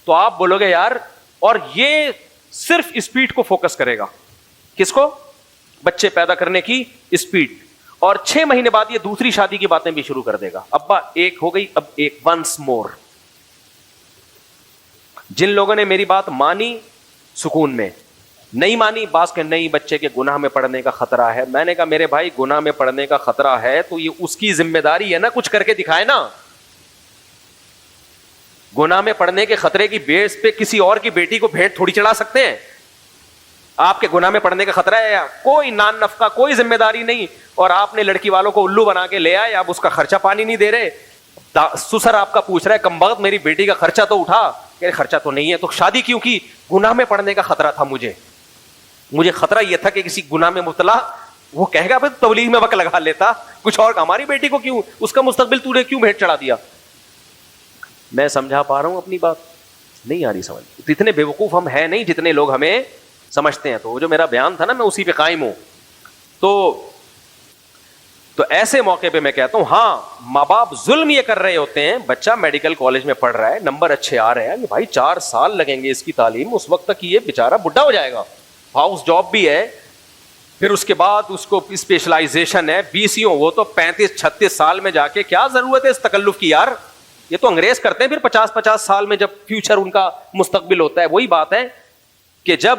تو آپ بولو گے یار, اور یہ صرف اسپیڈ کو فوکس کرے گا, کس کو, بچے پیدا کرنے کی اسپیڈ. اور 6 مہینے بعد یہ دوسری شادی کی باتیں بھی شروع کر دے گا. ابا ایک ہو گئی, اب ایک, ونس مور. جن لوگوں نے میری بات مانی سکون میں, نہیں مانی باس کہ نہیں بچے کے گناہ میں پڑنے کا خطرہ ہے. میں نے کہا میرے بھائی گناہ میں پڑنے کا خطرہ ہے تو یہ اس کی ذمہ داری ہے نا, کچھ کر کے دکھائے نا. گناہ میں پڑنے کے خطرے کی بیس پہ کسی اور کی بیٹی کو بھیٹ تھوڑی چڑھا سکتے ہیں. آپ کے گناہ میں پڑنے کا خطرہ ہے, کوئی نان نفقہ, کوئی ذمہ داری نہیں, اور آپ نے لڑکی والوں کو الو بنا کے لے آئے, آپ اس کا خرچہ پانی نہیں دے رہے. سسر آپ کا پوچھ رہا ہے کم بخت میری بیٹی کا خرچہ تو اٹھا, کہ خرچہ تو نہیں ہے, تو شادی کیوں کی, گناہ میں پڑنے کا خطرہ تھا مجھے خطرہ یہ تھا کہ کسی گناہ میں مبتلا, وہ کہے گا پھر تبلیغ میں وقت لگا لیتا کچھ اور, ہماری بیٹی کو کیوں, اس کا مستقبل تو نے کیوں بھیٹ چڑھا دیا. میں سمجھا پا رہا ہوں اپنی بات, نہیں آ رہی سمجھ. اتنے بیوقوف ہم ہیں نہیں جتنے لوگ ہمیں سمجھتے ہیں. تو وہ جو میرا بیان تھا نا میں اسی پہ قائم ہوں. تو ایسے موقع پہ میں کہتا ہوں ہاں ماں باپ ظلم یہ کر رہے ہوتے ہیں, بچہ میڈیکل کالج میں پڑھ رہا ہے, نمبر اچھے آ رہے ہیں, بھائی 4 سال لگیں گے اس کی تعلیم, اس وقت تک یہ بیچارہ بڈھا ہو جائے گا, ہاؤس جاب بھی ہے, پھر اس کے بعد اس کو اسپیشلائزیشن ہے, BCO, وہ تو 35-36 سال میں جا کے کیا ضرورت ہے اس تکلف کی یار. یہ تو انگریز کرتے ہیں پھر 50-50 سال میں جب فیوچر ان کا مستقبل ہوتا ہے. وہی بات ہے کہ جب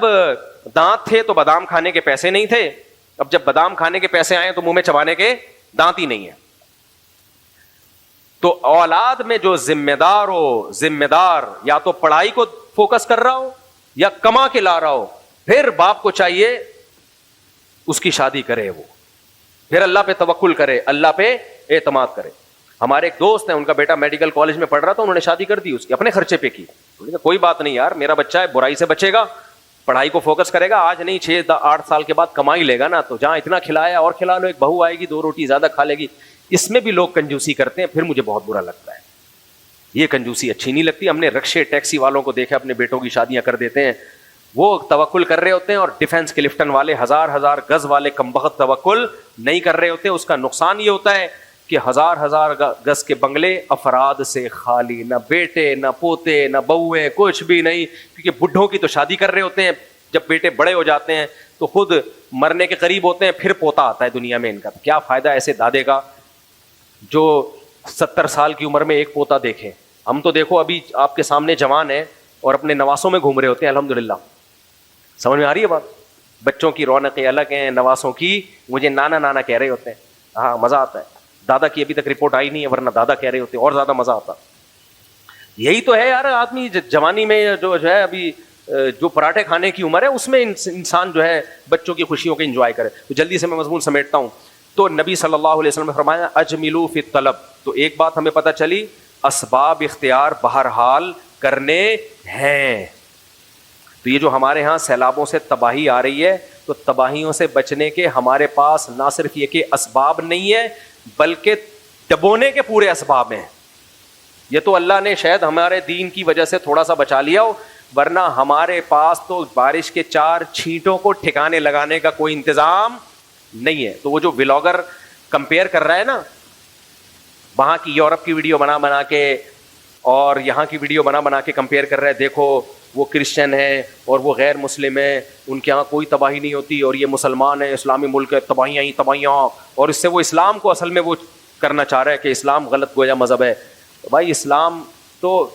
دانت تھے تو بادام کھانے کے پیسے نہیں تھے, اب جب بادام کھانے کے پیسے آئے تو منہ میں چبانے کے دانت ہی نہیں ہے. تو اولاد میں جو ذمہ دار یا تو پڑھائی کو فوکس کر رہا ہو یا کما کے لا رہا ہو, پھر باپ کو چاہیے اس کی شادی کرے, وہ پھر اللہ پہ توکل کرے, اللہ پہ اعتماد کرے. ہمارے ایک دوست ہیں, ان کا بیٹا میڈیکل کالج میں پڑھ رہا تھا, انہوں نے شادی کر دی اس کی, اپنے خرچے پہ کی. کوئی بات نہیں یار, میرا بچہ ہے, برائی سے بچے گا, پڑھائی کو فوکس کرے گا, آج نہیں 6-8 سال کے بعد کمائی لے گا نا, تو جہاں اتنا کھلایا اور کھلا لو, ایک بہو آئے گی 2 روٹی زیادہ کھا لے گی. اس میں بھی لوگ کنجوسی کرتے ہیں, پھر مجھے بہت برا لگتا ہے. یہ کنجوسی اچھی نہیں لگتی. ہم نے رکشے ٹیکسی والوں کو دیکھا اپنے بیٹوں کی شادیاں کر دیتے ہیں, وہ توکل کر رہے ہوتے ہیں, اور ڈیفنس کے لفٹن والے 1000 گز والے کمبخت توکل نہیں کر رہے ہوتے. اس کا نقصان یہ ہوتا ہے کہ 1000 گز کے بنگلے افراد سے خالی, نہ بیٹے نہ پوتے نہ بہویں, کچھ بھی نہیں, کیونکہ بڈھوں کی تو شادی کر رہے ہوتے ہیں. جب بیٹے بڑے ہو جاتے ہیں تو خود مرنے کے قریب ہوتے ہیں, پھر پوتا آتا ہے دنیا میں ان کا. کیا فائدہ ایسے دادے کا جو 70 سال کی عمر میں ایک پوتا دیکھے. ہم تو دیکھو ابھی آپ کے سامنے جوان ہیں اور اپنے نواسوں میں گھوم رہے ہوتے ہیں, الحمدللہ. سمجھ میں آ رہی ہے بات؟ بچوں کی رونقیں الگ ہیں, نواسوں کی مجھے نانا نانا کہہ رہے ہوتے ہیں. ہاں مزہ آتا ہے. دادا کی ابھی تک رپورٹ آئی نہیں ہے, ورنہ دادا کہہ رہے ہوتے ہیں اور زیادہ مزہ آتا. یہی تو ہے یار, آدمی جوانی میں جو ہے ابھی جو پراٹھے کھانے کی عمر ہے اس میں انسان جو ہے بچوں کی خوشیوں کو انجوائے کرے. تو جلدی سے میں مضمون سمیٹتا ہوں. تو نبی صلی اللہ علیہ وسلم نے فرمایا اجملوا فی الطلب. تو ایک بات ہمیں پتہ چلی, اسباب اختیار بہرحال کرنے ہیں. تو یہ جو ہمارے ہاں سیلابوں سے تباہی آ رہی ہے, تو تباہیوں سے بچنے کے ہمارے پاس نہ صرف یہ کہ اسباب نہیں ہے بلکہ ڈبونے کے پورے اسباب ہیں. یہ تو اللہ نے شاید ہمارے دین کی وجہ سے تھوڑا سا بچا لیا ہو, ورنہ ہمارے پاس تو بارش کے 4 چھینٹوں کو ٹھکانے لگانے کا کوئی انتظام نہیں ہے. تو وہ جو ولاگر کمپیئر کر رہا ہے نا, وہاں کی یورپ کی ویڈیو بنا بنا کے اور یہاں کی ویڈیو بنا بنا کے کمپیئر کر رہا ہے, دیکھو وہ کرسچن ہے اور وہ غیر مسلم ہے, ان کے ہاں کوئی تباہی نہیں ہوتی, اور یہ مسلمان ہے, اسلامی ملک ہے, تباہیاں ہی تباہیاں. اور اس سے وہ اسلام کو اصل میں وہ کرنا چاہ رہا ہے کہ اسلام غلط گویا مذہب ہے. بھائی اسلام تو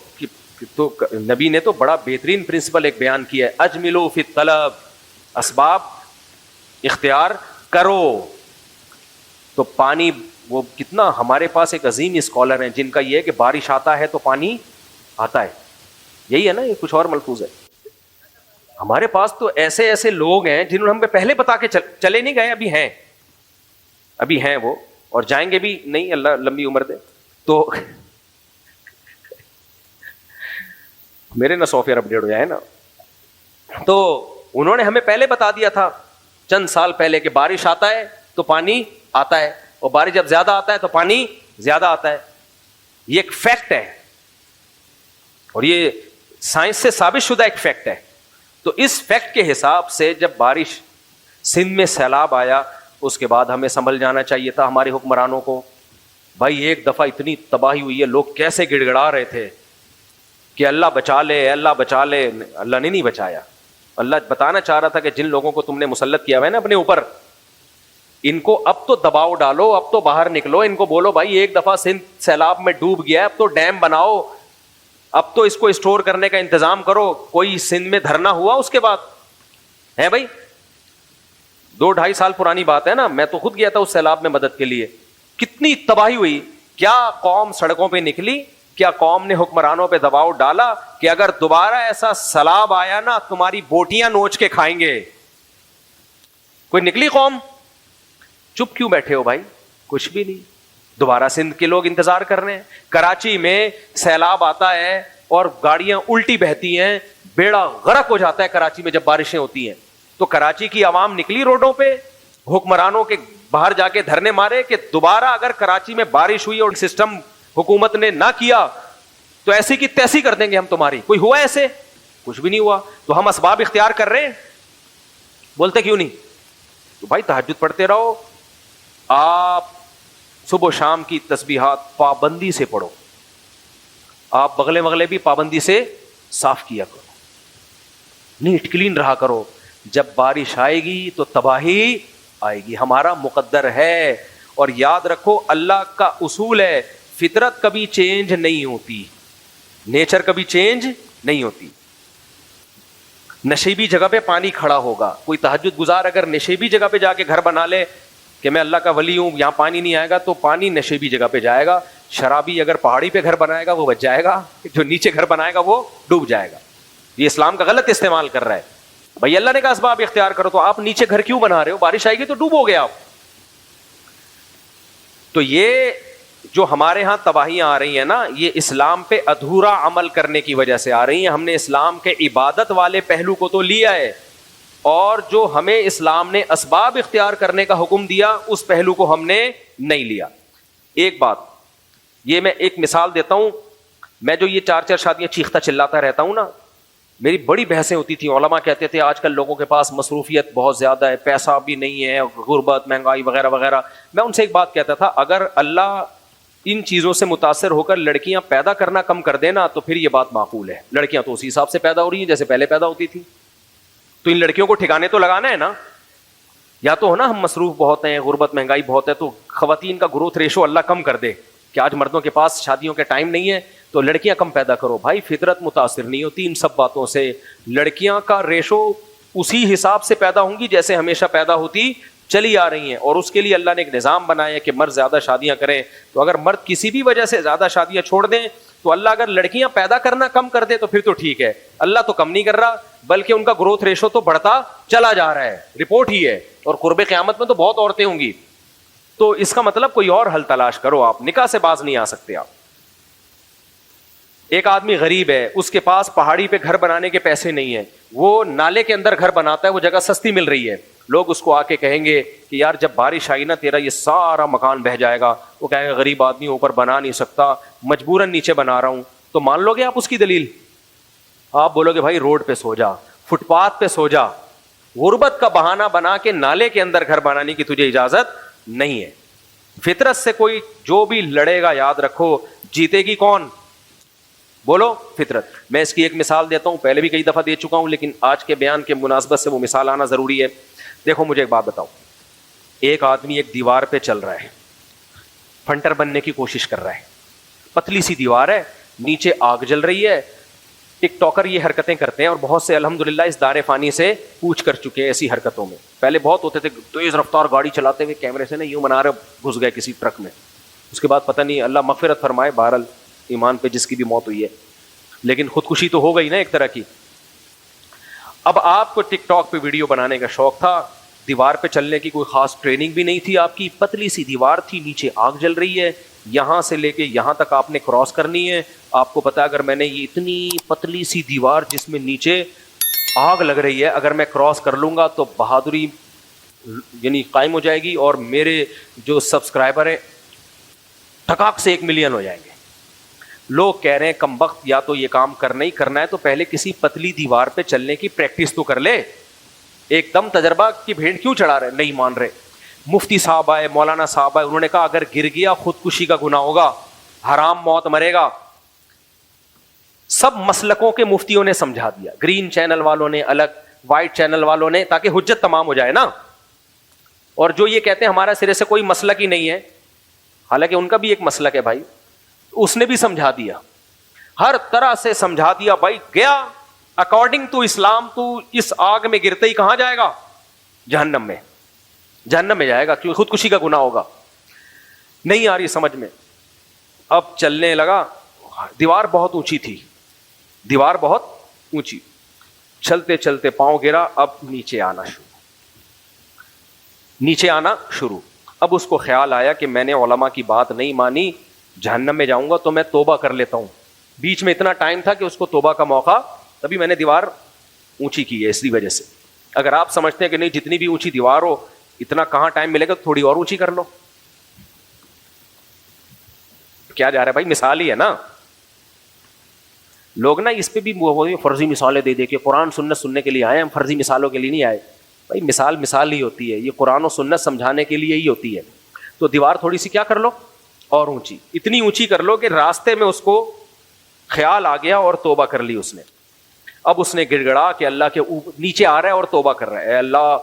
نبی نے تو بڑا بہترین پرنسپل ایک بیان کیا ہے, اجملوا فی الطلب, اسباب اختیار کرو. تو پانی, وہ کتنا ہمارے پاس ایک عظیم اسکالر ہیں جن کا یہ ہے کہ بارش آتا ہے تو پانی آتا ہے. یہی ہے نا, یہ کچھ اور ملفوظ ہے. ہمارے پاس تو ایسے ایسے لوگ ہیں جنہوں نے ہم پہ پہلے بتا کے چلے نہیں گئے, ابھی ہیں وہ, اور جائیں گے بھی نہیں, اللہ لمبی عمر دے. تو میرے نا سافٹ ویئر اپڈیٹ ہو جائے نا, تو انہوں نے ہمیں پہلے بتا دیا تھا چند سال پہلے کہ بارش آتا ہے تو پانی آتا ہے, اور بارش جب زیادہ آتا ہے تو پانی زیادہ آتا ہے. یہ ایک فیکٹ ہے, اور یہ سائنس سے ثابت شدہ ایک فیکٹ ہے. تو اس فیکٹ کے حساب سے جب بارش سندھ میں سیلاب آیا, اس کے بعد ہمیں سنبھل جانا چاہیے تھا ہمارے حکمرانوں کو. بھائی ایک دفعہ اتنی تباہی ہوئی ہے, لوگ کیسے گڑ گڑا رہے تھے کہ اللہ بچا لے, اللہ بچا لے. اللہ نے نہیں بچایا. اللہ بتانا چاہ رہا تھا کہ جن لوگوں کو تم نے مسلط کیا ہوا ہے نا اپنے اوپر, ان کو اب تو دباؤ ڈالو, اب تو باہر نکلو. ان کو بولو بھائی ایک دفعہ سندھ سیلاب میں ڈوب گیا ہے, اب تو ڈیم بناؤ, اب تو اس کو اسٹور کرنے کا انتظام کرو. کوئی سندھ میں دھرنا ہوا اس کے بعد ہے بھائی؟ 2-2.5 سال پرانی بات ہے نا. میں تو خود گیا تھا اس سیلاب میں مدد کے لیے. کتنی تباہی ہوئی. کیا قوم سڑکوں پہ نکلی؟ کیا قوم نے حکمرانوں پہ دباؤ ڈالا کہ اگر دوبارہ ایسا سیلاب آیا نا تمہاری بوٹیاں نوچ کے کھائیں گے؟ کوئی نکلی قوم؟ چپ کیوں بیٹھے ہو بھائی؟ کچھ بھی نہیں. دوبارہ سندھ کے لوگ انتظار کر رہے ہیں. کراچی میں سیلاب آتا ہے اور گاڑیاں الٹی بہتی ہیں, بیڑا غرق ہو جاتا ہے کراچی میں جب بارشیں ہوتی ہیں. تو کراچی کی عوام نکلی روڈوں پہ, حکمرانوں کے باہر جا کے دھرنے مارے کہ دوبارہ اگر کراچی میں بارش ہوئی اور سسٹم حکومت نے نہ کیا تو ایسی کی تیسی کر دیں گے ہم تمہاری. کوئی ہوا ایسے؟ کچھ بھی نہیں ہوا. تو ہم اسباب اختیار کر رہے ہیں, بولتے کیوں نہیں؟ تو بھائی تہجد پڑھتے رہو, آپ صبح و شام کی تسبیحات پابندی سے پڑھو, آپ بغلے وغلے بھی پابندی سے صاف کیا کرو, نیٹ کلین رہا کرو. جب بارش آئے گی تو تباہی آئے گی, ہمارا مقدر ہے. اور یاد رکھو اللہ کا اصول ہے, فطرت کبھی چینج نہیں ہوتی, نیچر کبھی چینج نہیں ہوتی. نشیبی جگہ پہ پانی کھڑا ہوگا. کوئی تہجد گزار اگر نشیبی جگہ پہ جا کے گھر بنا لے کہ میں اللہ کا ولی ہوں, یہاں پانی نہیں آئے گا, تو پانی نشیبی جگہ پہ جائے گا. شرابی اگر پہاڑی پہ گھر بنائے گا وہ بچ جائے گا, جو نیچے گھر بنائے گا وہ ڈوب جائے گا. یہ اسلام کا غلط استعمال کر رہا ہے. بھائی اللہ نے کہا اسباب اختیار کرو, تو آپ نیچے گھر کیوں بنا رہے ہو؟ بارش آئے گی تو ڈوبو گے آپ. تو یہ جو ہمارے ہاں تباہیاں آ رہی ہیں نا, یہ اسلام پہ ادھورا عمل کرنے کی وجہ سے آ رہی ہیں. ہم نے اسلام کے عبادت والے پہلو کو تو لیا ہے, اور جو ہمیں اسلام نے اسباب اختیار کرنے کا حکم دیا اس پہلو کو ہم نے نہیں لیا. ایک بات یہ میں ایک مثال دیتا ہوں. میں جو یہ 4 شادیاں چیختا چلاتا رہتا ہوں نا, میری بڑی بحثیں ہوتی تھیں. علماء کہتے تھے آج کل لوگوں کے پاس مصروفیت بہت زیادہ ہے, پیسہ بھی نہیں ہے, غربت, مہنگائی وغیرہ وغیرہ. میں ان سے ایک بات کہتا تھا, اگر اللہ ان چیزوں سے متاثر ہو کر لڑکیاں پیدا کرنا کم کر دینا تو پھر یہ بات معقول ہے. لڑکیاں تو اسی حساب سے پیدا ہو رہی ہیں جیسے پہلے پیدا ہوتی تھی. تو ان لڑکیوں کو ٹھکانے تو لگانا ہے نا. یا تو ہو نا ہم مصروف بہت ہیں, غربت مہنگائی بہت ہے, تو خواتین کا گروتھ ریشو اللہ کم کر دے کہ آج مردوں کے پاس شادیوں کے ٹائم نہیں ہے تو لڑکیاں کم پیدا کرو. بھائی فطرت متاثر نہیں ہوتی ان سب باتوں سے. لڑکیاں کا ریشو اسی حساب سے پیدا ہوں گی جیسے ہمیشہ پیدا ہوتی چلی آ رہی ہیں, اور اس کے لیے اللہ نے ایک نظام بنایا ہے کہ مرد زیادہ شادیاں کریں. تو اگر مرد کسی بھی وجہ سے زیادہ شادیاں چھوڑ دیں تو اللہ اگر لڑکیاں پیدا کرنا کم کر دے تو پھر تو ٹھیک ہے, اللہ تو کم نہیں کر رہا بلکہ ان کا گروتھ ریشو تو بڑھتا چلا جا رہا ہے, رپورٹ ہی ہے. اور قرب قیامت میں تو بہت عورتیں ہوں گی. تو اس کا مطلب کوئی اور حل تلاش کرو, آپ نکاح سے باز نہیں آ سکتے آپ. ایک آدمی غریب ہے, اس کے پاس پہاڑی پہ گھر بنانے کے پیسے نہیں ہیں, وہ نالے کے اندر گھر بناتا ہے, وہ جگہ سستی مل رہی ہے. لوگ اس کو آ کے کہیں گے کہ یار جب بارش آئی نا تیرا یہ سارا مکان بہہ جائے گا. وہ کہے گا غریب آدمی اوپر بنا نہیں سکتا, مجبوراً نیچے بنا رہا ہوں. تو مان لو گے آپ اس کی دلیل؟ آپ بولو گے بھائی روڈ پہ سو جا, فٹ پاتھ پہ سو جا. غربت کا بہانہ بنا کے نالے کے اندر گھر بنانے کی تجھے اجازت نہیں ہے. فطرت سے کوئی جو بھی لڑے گا یاد رکھو جیتے گی کون؟ بولو فطرت. میں اس کی ایک مثال دیتا ہوں, پہلے بھی کئی دفعہ دے چکا ہوں لیکن آج کے بیان کے مناسبت سے وہ مثال آنا ضروری ہے. دیکھو مجھے ایک بات بتاؤ, ایک آدمی ایک دیوار پہ چل رہا ہے, فنٹر بننے کی کوشش کر رہا ہے, پتلی سی دیوار ہے, نیچے آگ جل رہی ہے. ٹک ٹاکر یہ حرکتیں کرتے ہیں اور بہت سے الحمدللہ اس دار فانی سے کوچ کر چکے ہیں ایسی حرکتوں میں. پہلے بہت ہوتے تھے تیز رفتار گاڑی چلاتے ہوئے کیمرے سے نا یوں بنا رہے گھس گئے کسی ٹرک میں, اس کے بعد پتہ نہیں اللہ مغفرت فرمائے بہرحال ایمان پہ جس کی بھی موت ہوئی ہے, لیکن خودکشی تو ہو گئی نا ایک طرح کی. اب آپ کو ٹک ٹاک پہ ویڈیو بنانے کا شوق تھا, دیوار پہ چلنے کی کوئی خاص ٹریننگ بھی نہیں تھی آپ کی, پتلی سی دیوار تھی, نیچے آگ جل رہی ہے, یہاں سے لے کے یہاں تک آپ نے کراس کرنی ہے. آپ کو پتا اگر میں نے یہ اتنی پتلی سی دیوار جس میں نیچے آگ لگ رہی ہے اگر میں کراس کر لوں گا تو بہادری یعنی قائم ہو جائے گی اور میرے جو سبسکرائبر ہیں ٹھکاک سے 1 ملین ہو جائیں گے. لوگ کہہ رہے ہیں کم وقت, یا تو یہ کام کرنا ہی کرنا ہے تو پہلے کسی پتلی دیوار پہ چلنے کی پریکٹس تو کر لے. ایک دم تجربہ کی بھیڑ کیوں چڑھا رہے؟ نہیں مان رہے. مفتی صاحب آئے, مولانا صاحب آئے, انہوں نے کہا اگر گر گیا خودکشی کا گناہ ہوگا, حرام موت مرے گا. سب مسلکوں کے مفتیوں نے سمجھا دیا, گرین چینل والوں نے الگ, وائٹ چینل والوں نے, تاکہ حجت تمام ہو جائے نا. اور جو یہ کہتے ہیں ہمارا سرے سے کوئی مسلک ہی نہیں ہے, حالانکہ ان کا بھی ایک مسلک ہے بھائی, اس نے بھی سمجھا دیا, ہر طرح سے سمجھا دیا. بھائی گیا اکارڈنگ ٹو اسلام تو اس آگ میں گرتے ہی کہاں جائے گا؟ جہنم میں. جہنم میں جائے گا کیونکہ خودکشی کا گناہ ہوگا. نہیں آ رہی سمجھ میں. اب چلنے لگا, دیوار بہت اونچی تھی, دیوار بہت اونچی, چلتے چلتے پاؤں گرا, اب نیچے آنا شروع. اب اس کو خیال آیا کہ میں نے علماء کی بات نہیں مانی, جہنم میں جاؤں گا تو میں توبہ کر لیتا ہوں. بیچ میں اتنا ٹائم تھا کہ اس کو توبہ کا موقع, تبھی میں نے دیوار اونچی کی ہے اسی وجہ سے. اگر آپ سمجھتے ہیں کہ نہیں جتنی بھی اونچی دیوار ہو اتنا کہاں ٹائم ملے گا, تھوڑی اور اونچی کر لو. کیا جا رہا ہے بھائی, مثال ہی ہے نا. لوگ نا اس پہ بھی فرضی مثالیں دے دے کے قرآن سنت سننے کے لیے آئے, ہم فرضی مثالوں کے لیے نہیں آئے. بھائی مثال ہی ہوتی ہے, یہ قرآن و سنت سمجھانے کے لیے ہی ہوتی ہے. تو دیوار تھوڑی سی کیا کر لو اور اونچی, اتنی اونچی کر لو کہ راستے میں اس کو خیال آ گیا اور توبہ کر لی اس نے. اب اس نے گڑ گڑا کہ اللہ کے نیچے آ رہا ہے اور توبہ کر رہا ہے, اے اللہ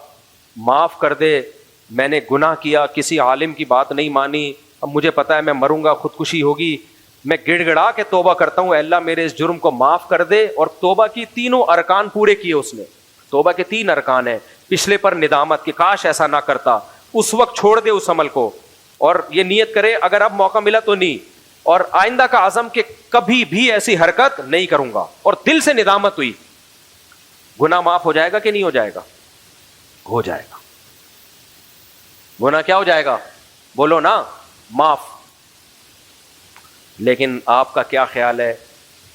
معاف کر دے, میں نے گناہ کیا, کسی عالم کی بات نہیں مانی, اب مجھے پتا ہے میں مروں گا, خودکشی ہوگی, میں گڑ گڑا کے توبہ کرتا ہوں, اے اللہ میرے اس جرم کو معاف کر دے. اور توبہ کی تینوں ارکان پورے کیے اس نے. توبہ کے 3 ارکان ہیں. پچھلے پر ندامت کہ کاش ایسا نہ کرتا, اس وقت چھوڑ دے اس عمل کو, اور یہ نیت کرے اگر اب موقع ملا تو نہیں, اور آئندہ کا عزم کہ کبھی بھی ایسی حرکت نہیں کروں گا, اور دل سے ندامت ہوئی. گناہ معاف ہو جائے گا کہ نہیں ہو جائے گا؟ ہو جائے گا. گناہ کیا ہو جائے گا؟ بولو نا, معاف. لیکن آپ کا کیا خیال ہے,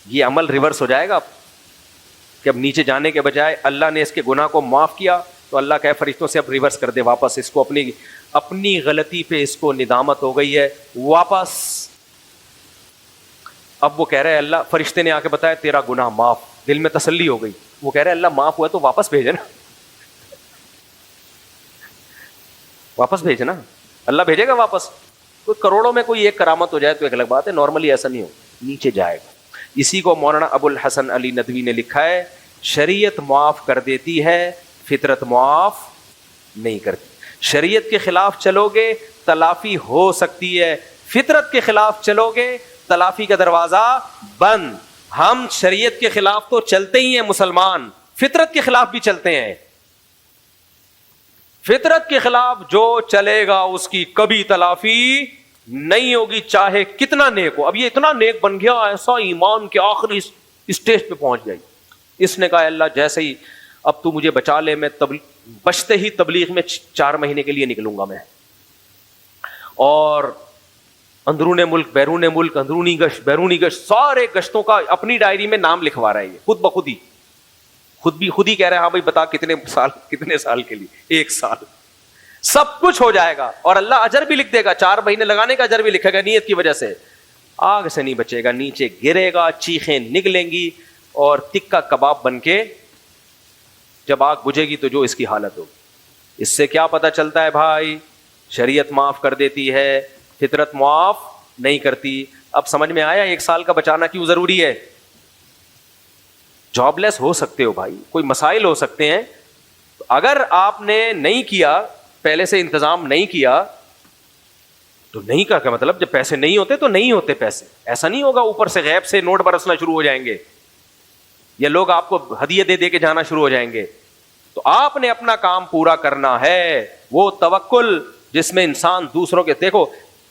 یہ عمل ریورس ہو جائے گا کہ اب نیچے جانے کے بجائے اللہ نے اس کے گناہ کو معاف کیا تو اللہ کہے فرشتوں سے اب ریورس کر دے واپس اس کو, اپنی غلطی پہ اس کو ندامت ہو گئی ہے واپس. اب وہ کہہ رہے اللہ, فرشتے نے آ کے بتایا تیرا گناہ معاف, دل میں تسلی ہو گئی. وہ کہہ رہے اللہ معاف ہوا تو واپس بھیجے نا, واپس بھیجنا, اللہ بھیجے گا واپس. کوئی کروڑوں میں کوئی ایک کرامت ہو جائے تو ایک الگ بات ہے, نارملی ایسا نہیں ہو, نیچے جائے گا. اسی کو مولانا ابو الحسن علی ندوی نے لکھا ہے شریعت معاف کر دیتی ہے, فطرت معاف نہیں کرتی. شریعت کے خلاف چلو گے تلافی ہو سکتی ہے, فطرت کے خلاف چلو گے تلافی کا دروازہ بند. ہم شریعت کے خلاف تو چلتے ہی ہیں مسلمان, فطرت کے خلاف بھی چلتے ہیں. فطرت کے خلاف جو چلے گا اس کی کبھی تلافی نہیں ہوگی, چاہے کتنا نیک ہو. اب یہ اتنا نیک بن گیا, ایسا ایمان کے آخری اسٹیج پہ پہنچ گئی. اس نے کہا اللہ جیسے ہی اب تو مجھے بچا لے, میں بچتے ہی تبلیغ میں 4 مہینے کے لیے نکلوں گا میں, اور اندرون ملک بیرون ملک, اندرونی گشت بیرونی گشت, سارے گشتوں کا اپنی ڈائری میں نام لکھوا رہا ہے. یہ خود بخود ہی خود ہی کہہ رہے ہیں ہاں بھائی بتا کتنے سال کے لیے, 1 سال, سب کچھ ہو جائے گا. اور اللہ اجر بھی لکھ دے گا, 4 مہینے لگانے کا اجر بھی لکھے گا نیت کی وجہ سے. آگ سے نہیں بچے گا, نیچے گرے گا, چیخیں نکلیں گی, اور تکا کباب بن کے جب آگ بجھے گی تو جو اس کی حالت ہوگی. اس سے کیا پتہ چلتا ہے بھائی, شریعت معاف کر دیتی ہے, فطرت معاف نہیں کرتی. اب سمجھ میں آیا 1 سال کا بچانا کیوں ضروری ہے. جاب لیس ہو سکتے ہو بھائی, کوئی مسائل ہو سکتے ہیں, اگر آپ نے نہیں کیا, پہلے سے انتظام نہیں کیا تو نہیں کا کیا مطلب, جب پیسے نہیں ہوتے تو نہیں ہوتے پیسے. ایسا نہیں ہوگا اوپر سے غیب سے نوٹ برسنا شروع ہو جائیں گے, یا لوگ آپ کو ہدیے دے کے جانا شروع ہو جائیں گے. تو آپ نے اپنا کام پورا کرنا ہے. وہ توکل جس میں انسان دوسروں کے, دیکھو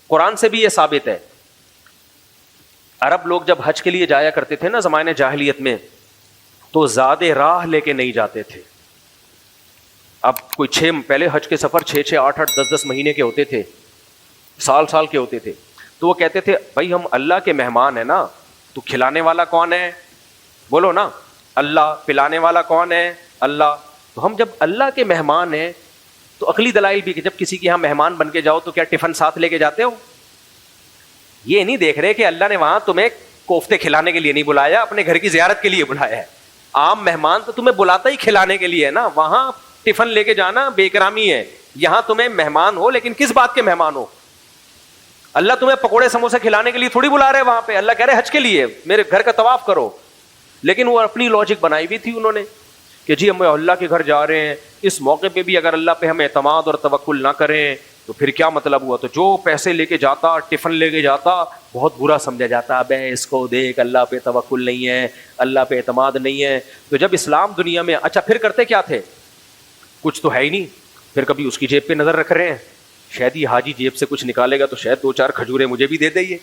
قرآن سے بھی یہ ثابت ہے. عرب لوگ جب حج کے لیے جایا کرتے تھے نا زمانے جاہلیت میں, تو زیادہ راہ لے کے نہیں جاتے تھے. اب کوئی پہلے حج کے سفر 6 8 10 مہینے کے ہوتے تھے, سال کے ہوتے تھے. تو وہ کہتے تھے بھائی ہم اللہ کے مہمان ہیں نا, تو کھلانے والا کون ہے, بولو نا اللہ, پلانے والا کون ہے, اللہ. تو ہم جب اللہ کے مہمان ہیں تو عقلی دلائل بھی کہ جب کسی کے یہاں مہمان بن کے جاؤ تو کیا ٹفن ساتھ لے کے جاتے ہو. یہ نہیں دیکھ رہے کہ اللہ نے وہاں تمہیں کوفتے کھلانے کے لیے نہیں بلایا, اپنے گھر کی زیارت کے لیے بلایا ہے. عام مہمان تو تمہیں بلاتا ہی کھلانے کے لیے ہے نا, وہاں ٹفن لے کے جانا بے اکرامی ہے. یہاں تمہیں مہمان ہو, لیکن کس بات کے مہمان ہو. اللہ تمہیں پکوڑے سموسے کھلانے کے لیے تھوڑی بلا رہے وہاں پہ, اللہ کہہ رہے حج کے لیے میرے گھر کا طواف کرو. لیکن وہ اپنی لاجک بنائی ہوئی تھی انہوں نے کہ جی ہم اللہ کے گھر جا رہے ہیں, اس موقع پہ بھی اگر اللہ پہ ہم اعتماد اور توکل نہ کریں تو پھر کیا مطلب ہوا. تو جو پیسے لے کے جاتا, ٹفن لے کے جاتا, بہت برا سمجھا جاتا, ابے اس کو دیکھ اللہ پہ توکل نہیں ہے, اللہ پہ اعتماد نہیں ہے. تو جب اسلام دنیا میں, اچھا پھر کرتے کیا تھے, کچھ تو ہے ہی نہیں. پھر کبھی اس کی جیب پہ نظر رکھ رہے ہیں, شاید یہ حاجی جیب سے کچھ نکالے گا تو شاید 2 4 کھجوریں مجھے بھی دے دئیے.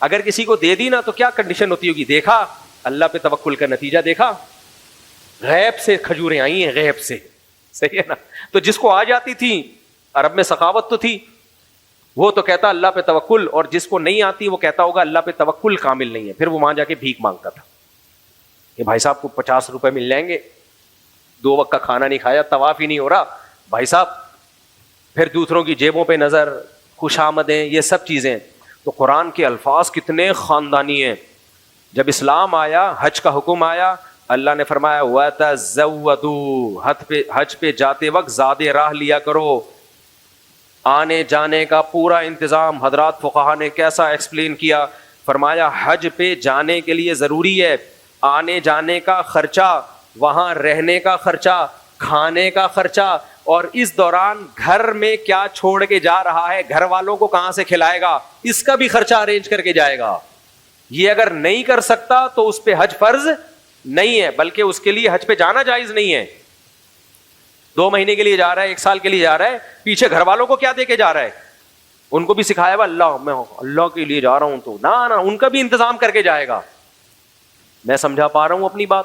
اگر کسی کو دے دی نا تو کیا کنڈیشن ہوتی ہوگی, دیکھا اللہ پہ توکل کا نتیجہ دیکھا, غیب سے کھجوریں آئی ہیں, غیب سے, صحیح ہے نا. تو جس کو آ جاتی تھی, عرب میں سخاوت تو تھی, وہ تو کہتا اللہ پہ توکل, اور جس کو نہیں آتی وہ کہتا ہوگا اللہ پہ توکل کامل نہیں ہے. پھر وہ وہاں جا کے بھیک مانگتا تھا کہ بھائی صاحب کو 50 روپے مل جائیں گے, 2 وقت کا کھانا نہیں کھایا, طواف ہی نہیں ہو رہا بھائی صاحب. پھر دوسروں کی جیبوں پہ نظر, خوش آمدیں, یہ سب چیزیں. تو قرآن کے الفاظ کتنے خاندانی ہیں. جب اسلام آیا, حج کا حکم آیا, اللہ نے فرمایا وَتَزَوَّدُوا, حج پہ جاتے وقت زیادہ راہ لیا کرو. آنے جانے کا پورا انتظام حضرات فقہا نے کیسا ایکسپلین کیا, فرمایا حج پہ جانے کے لیے ضروری ہے آنے جانے کا خرچہ, وہاں رہنے کا خرچہ, کھانے کا خرچہ, اور اس دوران گھر میں کیا چھوڑ کے جا رہا ہے, گھر والوں کو کہاں سے کھلائے گا, اس کا بھی خرچہ ارینج کر کے جائے گا. یہ اگر نہیں کر سکتا تو اس پہ حج فرض نہیں ہے, بلکہ اس کے لیے حج پہ جانا جائز نہیں ہے. 2 مہینے کے لیے جا رہا ہے, 1 سال کے لیے جا رہا ہے, پیچھے گھر والوں کو کیا دے کے جا رہا ہے, ان کو بھی سکھایا اللہ میں اللہ کے لیے جا رہا ہوں, تو نہ ان کا بھی انتظام کر کے جائے گا. میں سمجھا پا رہا ہوں اپنی بات.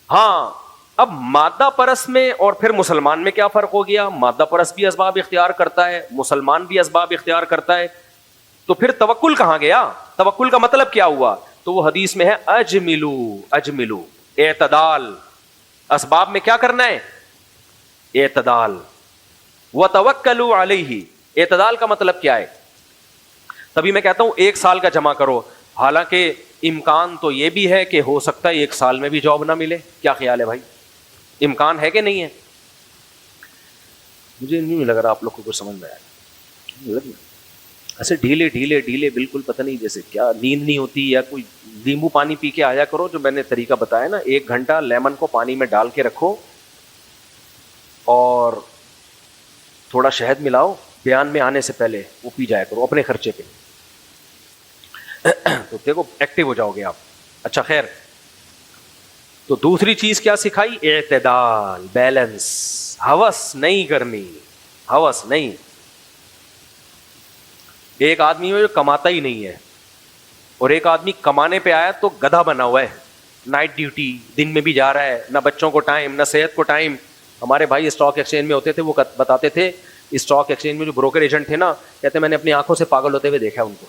ہاں اب مادہ پرست میں اور پھر مسلمان میں کیا فرق ہو گیا. مادہ پرست بھی اسباب اختیار کرتا ہے, مسلمان بھی اسباب اختیار کرتا ہے, تو پھر توکل کہاں گیا. توکل کا مطلب کیا ہوا, تو وہ حدیث میں ہے اجملو, اعتدال. اسباب میں کیا کرنا ہے, اعتدال. وتوکلوا علیہ, اعتدال کا مطلب کیا ہے. تبھی میں کہتا ہوں 1 سال کا جمع کرو, حالانکہ امکان تو یہ بھی ہے کہ ہو سکتا ہے 1 سال میں بھی جاب نہ ملے. کیا خیال ہے بھائی, امکان ہے کہ نہیں ہے. مجھے نہیں لگ رہا آپ لوگ کو کچھ سمجھ میں آیا. ایسے ڈھیلے ڈھیلے ڈھیلے بالکل پتہ نہیں جیسے کیا نیند نہیں ہوتی, یا کوئی لیمبو پانی پی کے آیا کرو جو میں نے طریقہ بتایا نا, 1 گھنٹہ لیمن کو پانی میں ڈال کے رکھو اور تھوڑا شہد ملاؤ, بیان میں آنے سے پہلے وہ پی جایا کرو اپنے خرچے پہ, تو دیکھو ایکٹیو ہو جاؤ گے آپ. اچھا خیر, تو دوسری چیز کیا سکھائی؟ اعتدال, بیلنس. ہوس نہیں کرنی, ہوس نہیں. ایک آدمی جو کماتا ہی نہیں ہے اور ایک آدمی کمانے پہ آیا تو گدھا بنا ہوا ہے, نائٹ ڈیوٹی, دن میں بھی جا رہا ہے, نہ بچوں کو ٹائم, نہ صحت کو ٹائم. ہمارے بھائی اسٹاک ایکسچینج میں ہوتے تھے, وہ بتاتے تھے اسٹاک ایکسچینج میں جو بروکر ایجنٹ تھے نا, کہتے میں نے اپنی آنکھوں سے پاگل ہوتے ہوئے دیکھا ہے ان کو,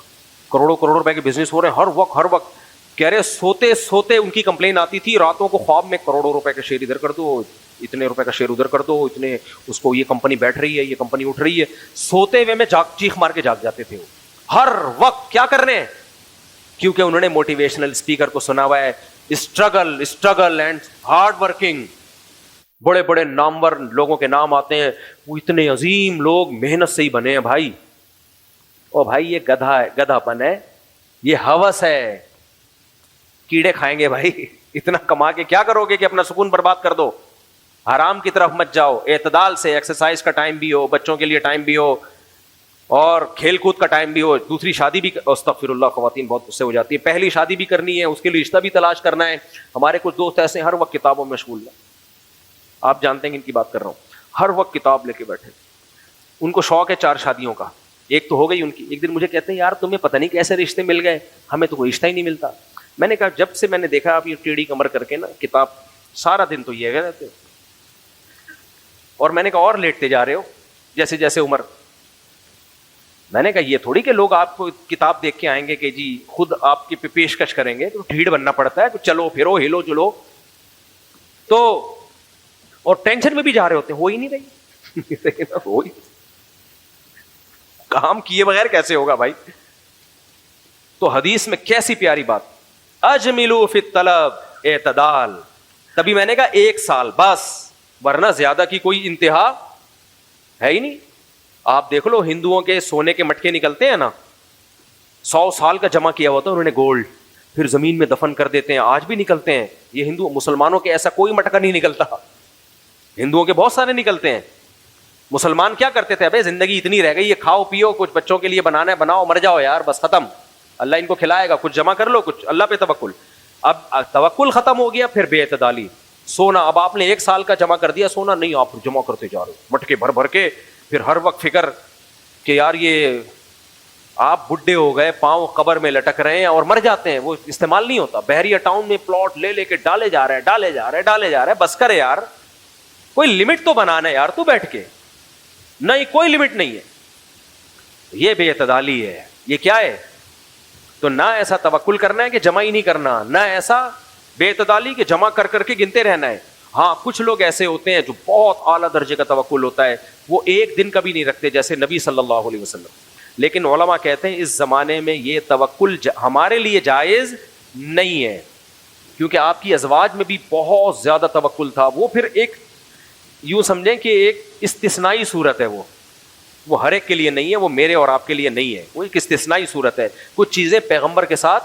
کروڑوں کروڑوں روپے کے بزنس ہو رہے ہیں ہر وقت کہہ رہے سوتے سوتے ان کی کمپلین آتی تھی راتوں کو خواب میں, کروڑوں روپے کا شیئر ادھر کر دو, اتنے روپے کا شیئر ادھر کر دو, اتنے اس کو, یہ کمپنی بیٹھ رہی ہے, یہ کمپنی اٹھ رہی ہے. سوتے ہوئے میں چیخ مار کے جاگ جاتے تھے وہ ہر وقت. کیا کر رہے ہیں؟ کیونکہ انہوں نے موٹیویشنل اسپیکر کو سنا ہوا ہے, اسٹرگل اینڈ ہارڈ ورکنگ. بڑے بڑے نامور لوگوں کے نام آتے ہیں, وہ اتنے عظیم لوگ محنت سے ہی بنے ہیں بھائی. او بھائی یہ گدھا ہے, گدھا پن ہے, یہ ہوس ہے, کیڑے کھائیں گے بھائی. اتنا کما کے کیا کرو گے کہ اپنا سکون برباد کر دو؟ حرام کی طرف مت جاؤ. اعتدال سے, ایکسرسائز کا ٹائم بھی ہو, بچوں کے لیے ٹائم بھی ہو, اور کھیل کود کا ٹائم بھی ہو. دوسری شادی بھی, استغفر اللہ, خواتین بہت غصے ہو جاتی ہے, پہلی شادی بھی کرنی ہے, اس کے لیے رشتہ بھی تلاش کرنا ہے. ہمارے کچھ دوست ایسے ہر وقت کتابوں میں مشغول ہیں, آپ جانتے ہیں کہ ان کی بات کر رہا ہوں, ہر وقت کتاب لے کے بیٹھے. ان کو شوق ہے 4 شادیوں کا, ایک تو ہو گئی ان کی. ایک دن مجھے کہتے ہیں یار تمہیں پتہ نہیں کیسے رشتے مل گئے, ہمیں تو کوئی رشتہ ہی نہیں ملتا. میں نے کہا جب سے میں نے دیکھا آپ یہ ٹیڑھی کمر کر کے نا کتاب, سارا دن تو یہ رہتے ہو, اور میں نے کہا اور لیٹتے جا رہے ہو جیسے جیسے عمر. میں نے کہا یہ تھوڑی کہ لوگ آپ کو کتاب دیکھ کے آئیں گے کہ جی خود آپ کی پیشکش کریں گے, تو ڈھیڑ بننا پڑتا ہے, تو چلو پھرو ہلو جلو, تو اور ٹینشن میں بھی جا رہے ہوتے ہیں, ہو ہی نہیں رہی. کام کیے بغیر کیسے ہوگا بھائی؟ تو حدیث میں کیسی پیاری بات, اجملوا فی الطلب, اعتدال. تبھی میں نے کہا 1 سال بس, ورنہ زیادہ کی کوئی انتہا ہے ہی نہیں. آپ دیکھ لو ہندوؤں کے سونے کے مٹکے نکلتے ہیں نا, 100 سال کا جمع کیا ہوتا ہے انہوں نے گولڈ, پھر زمین میں دفن کر دیتے ہیں, آج بھی نکلتے ہیں. یہ ہندو, مسلمانوں کے ایسا کوئی مٹکا نہیں نکلتا, ہندوؤں کے بہت سارے نکلتے ہیں. مسلمان کیا کرتے تھے, ابے زندگی اتنی رہ گئی ہے, کھاؤ پیو, کچھ بچوں کے لیے بنانا ہے بناؤ, مر جاؤ یار بس ختم, اللہ ان کو کھلائے گا, کچھ جمع کر لو, کچھ اللہ پہ توکل. اب توکل ختم ہو گیا, پھر بے اعتدالی. سونا, اب آپ نے 1 سال کا جمع کر دیا سونا, نہیں آپ جمع کرتے جا رہے ہو مٹکے بھر بھر کے, پھر ہر وقت فکر کہ یار یہ آپ بڈھے ہو گئے, پاؤں قبر میں لٹک رہے ہیں اور مر جاتے ہیں, وہ استعمال نہیں ہوتا. بحریہ ٹاؤن میں پلاٹ لے لے کے ڈالے جا رہے ہیں, بس کرے یار, کوئی لمٹ تو بنانا ہے یار, تو بیٹھ کے نہیں, کوئی لمٹ نہیں ہے. یہ بے اعتدالی ہے. یہ کیا ہے؟ تو نہ ایسا توکل کرنا ہے کہ جمع ہی نہیں کرنا, نہ ایسا بے اعتدالی کہ جمع کر کر کے گنتے رہنا ہے. ہاں کچھ لوگ ایسے ہوتے ہیں جو بہت اعلیٰ درجے کا توکل ہوتا ہے, وہ 1 دن کا بھی نہیں رکھتے جیسے نبی صلی اللہ علیہ وسلم. لیکن علماء کہتے ہیں اس زمانے میں یہ توکل ہمارے لیے جائز نہیں ہے, کیونکہ آپ کی ازواج میں بھی بہت زیادہ توکل تھا. وہ پھر ایک یوں سمجھیں کہ ایک استثنائی صورت ہے, وہ ہر ایک کے لیے نہیں ہے, وہ میرے اور آپ کے لیے نہیں ہے, وہ ایک استثنائی صورت ہے. کچھ چیزیں پیغمبر کے ساتھ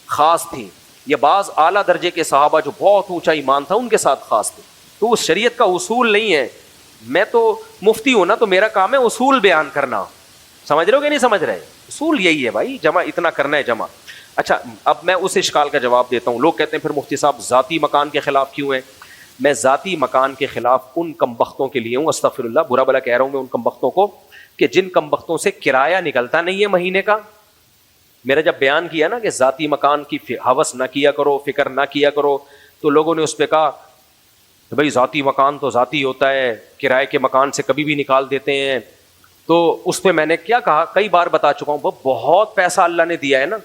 خاص تھیں, یہ بعض اعلیٰ درجے کے صحابہ جو بہت اونچا ایمان تھا ان کے ساتھ خاص تھے. تو اس شریعت کا اصول نہیں ہے. میں تو مفتی ہوں نا, تو میرا کام ہے اصول بیان کرنا. سمجھ رہے ہو کہ نہیں سمجھ رہے؟ اصول یہی ہے بھائی, جمع اتنا کرنا ہے جمع. اچھا اب میں اس اشکال کا جواب دیتا ہوں. لوگ کہتے ہیں پھر مفتی صاحب ذاتی مکان کے خلاف کیوں ہیں؟ میں ذاتی مکان کے خلاف ان کمبختوں کے لیے ہوں, استغفر اللہ, برا بلا کہہ رہا ہوں میں ان کمبختوں کو, کہ جن کمبختوں سے کرایہ نکلتا نہیں ہے مہینے کا. میرا جب بیان کیا نا کہ ذاتی مکان کی ہوس نہ کیا کرو, فکر نہ کیا کرو, تو لوگوں نے اس پہ کہا کہ بھائی ذاتی مکان تو ذاتی ہوتا ہے, کرائے کے مکان سے کبھی بھی نکال دیتے ہیں. تو اس پہ میں نے کیا کہا, کئی بار بتا چکا ہوں, بہت پیسہ اللہ نے دیا ہے نا,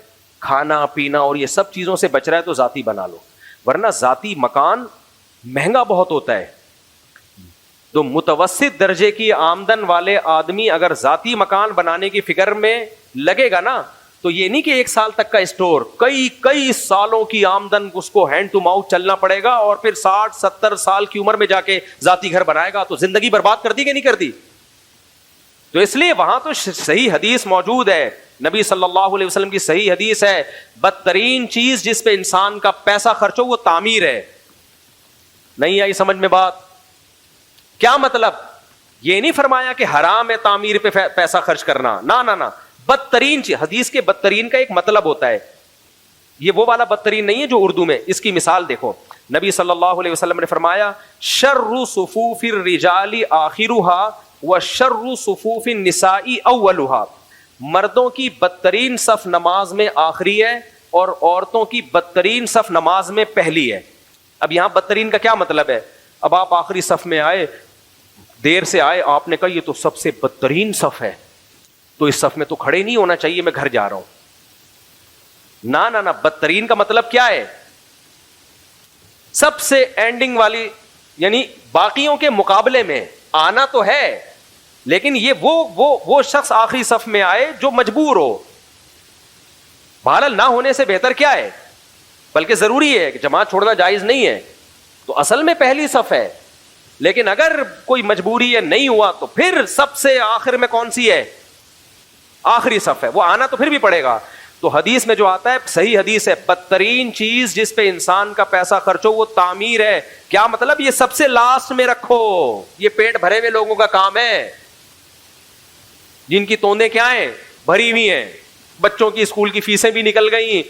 کھانا پینا اور یہ سب چیزوں سے بچ رہا ہے تو ذاتی بنا لو, ورنہ ذاتی مکان مہنگا بہت ہوتا ہے. تو متوسط درجے کی آمدن والے آدمی اگر ذاتی مکان بنانے کی فکر میں لگے گا نا, تو یہ نہیں کہ 1 سال تک کا اسٹور, کئی سالوں کی آمدن اس کو ہینڈ ٹو ماؤتھ چلنا پڑے گا, اور پھر 60-70 سال کی عمر میں جا کے ذاتی گھر بنائے گا. تو زندگی برباد کر دی کہ نہیں کر دی؟ تو اس لیے وہاں تو صحیح حدیث موجود ہے, نبی صلی اللہ علیہ وسلم کی صحیح حدیث ہے, بدترین چیز جس پہ انسان کا پیسہ خرچ ہو وہ تعمیر ہے. نہیں آئی سمجھ میں بات؟ کیا مطلب؟ یہ نہیں فرمایا کہ حرام ہے تعمیر پہ پیسہ خرچ کرنا, نہ, بدترین چیز. حدیث کے بدترین کا ایک مطلب ہوتا ہے, یہ وہ والا بدترین نہیں ہے جو اردو میں. اس کی مثال دیکھو, نبی صلی اللہ علیہ وسلم نے فرمایا شر صفوف الرجال آخرها وشر صفوف النساء اولها, مردوں کی بدترین صف نماز میں آخری ہے اور عورتوں کی بدترین صف نماز میں پہلی ہے. اب یہاں بدترین کا کیا مطلب ہے؟ اب آپ آخری صف میں آئے, دیر سے آئے, آپ نے کہا یہ تو سب سے بدترین صف ہے, تو اس صف میں تو کھڑے نہیں ہونا چاہیے, میں گھر جا رہا ہوں. نہ, بدترین کا مطلب کیا ہے؟ سب سے اینڈنگ والی, یعنی باقیوں کے مقابلے میں آنا تو ہے, لیکن یہ وہ شخص آخری صف میں آئے جو مجبور ہو. بہرحال نہ ہونے سے بہتر کیا ہے, بلکہ ضروری ہے کہ جماعت چھوڑنا جائز نہیں ہے, تو اصل میں پہلی صف ہے. لیکن اگر کوئی مجبوری ہے نہیں ہوا تو پھر سب سے آخر میں کون سی ہے؟ آخری صف ہے, وہ آنا تو پھر بھی پڑے گا. تو حدیث میں جو آتا ہے صحیح حدیث ہے, بدترین چیز جس پہ انسان کا پیسہ خرچ ہو وہ تعمیر ہے. کیا مطلب؟ یہ سب سے لاسٹ میں رکھو, یہ پیٹ بھرے ہوئے لوگوں کا کام ہے, جن کی توندیں کیا ہیں, بھری ہوئی ہیں, بچوں کی اسکول کی فیسیں بھی نکل گئی,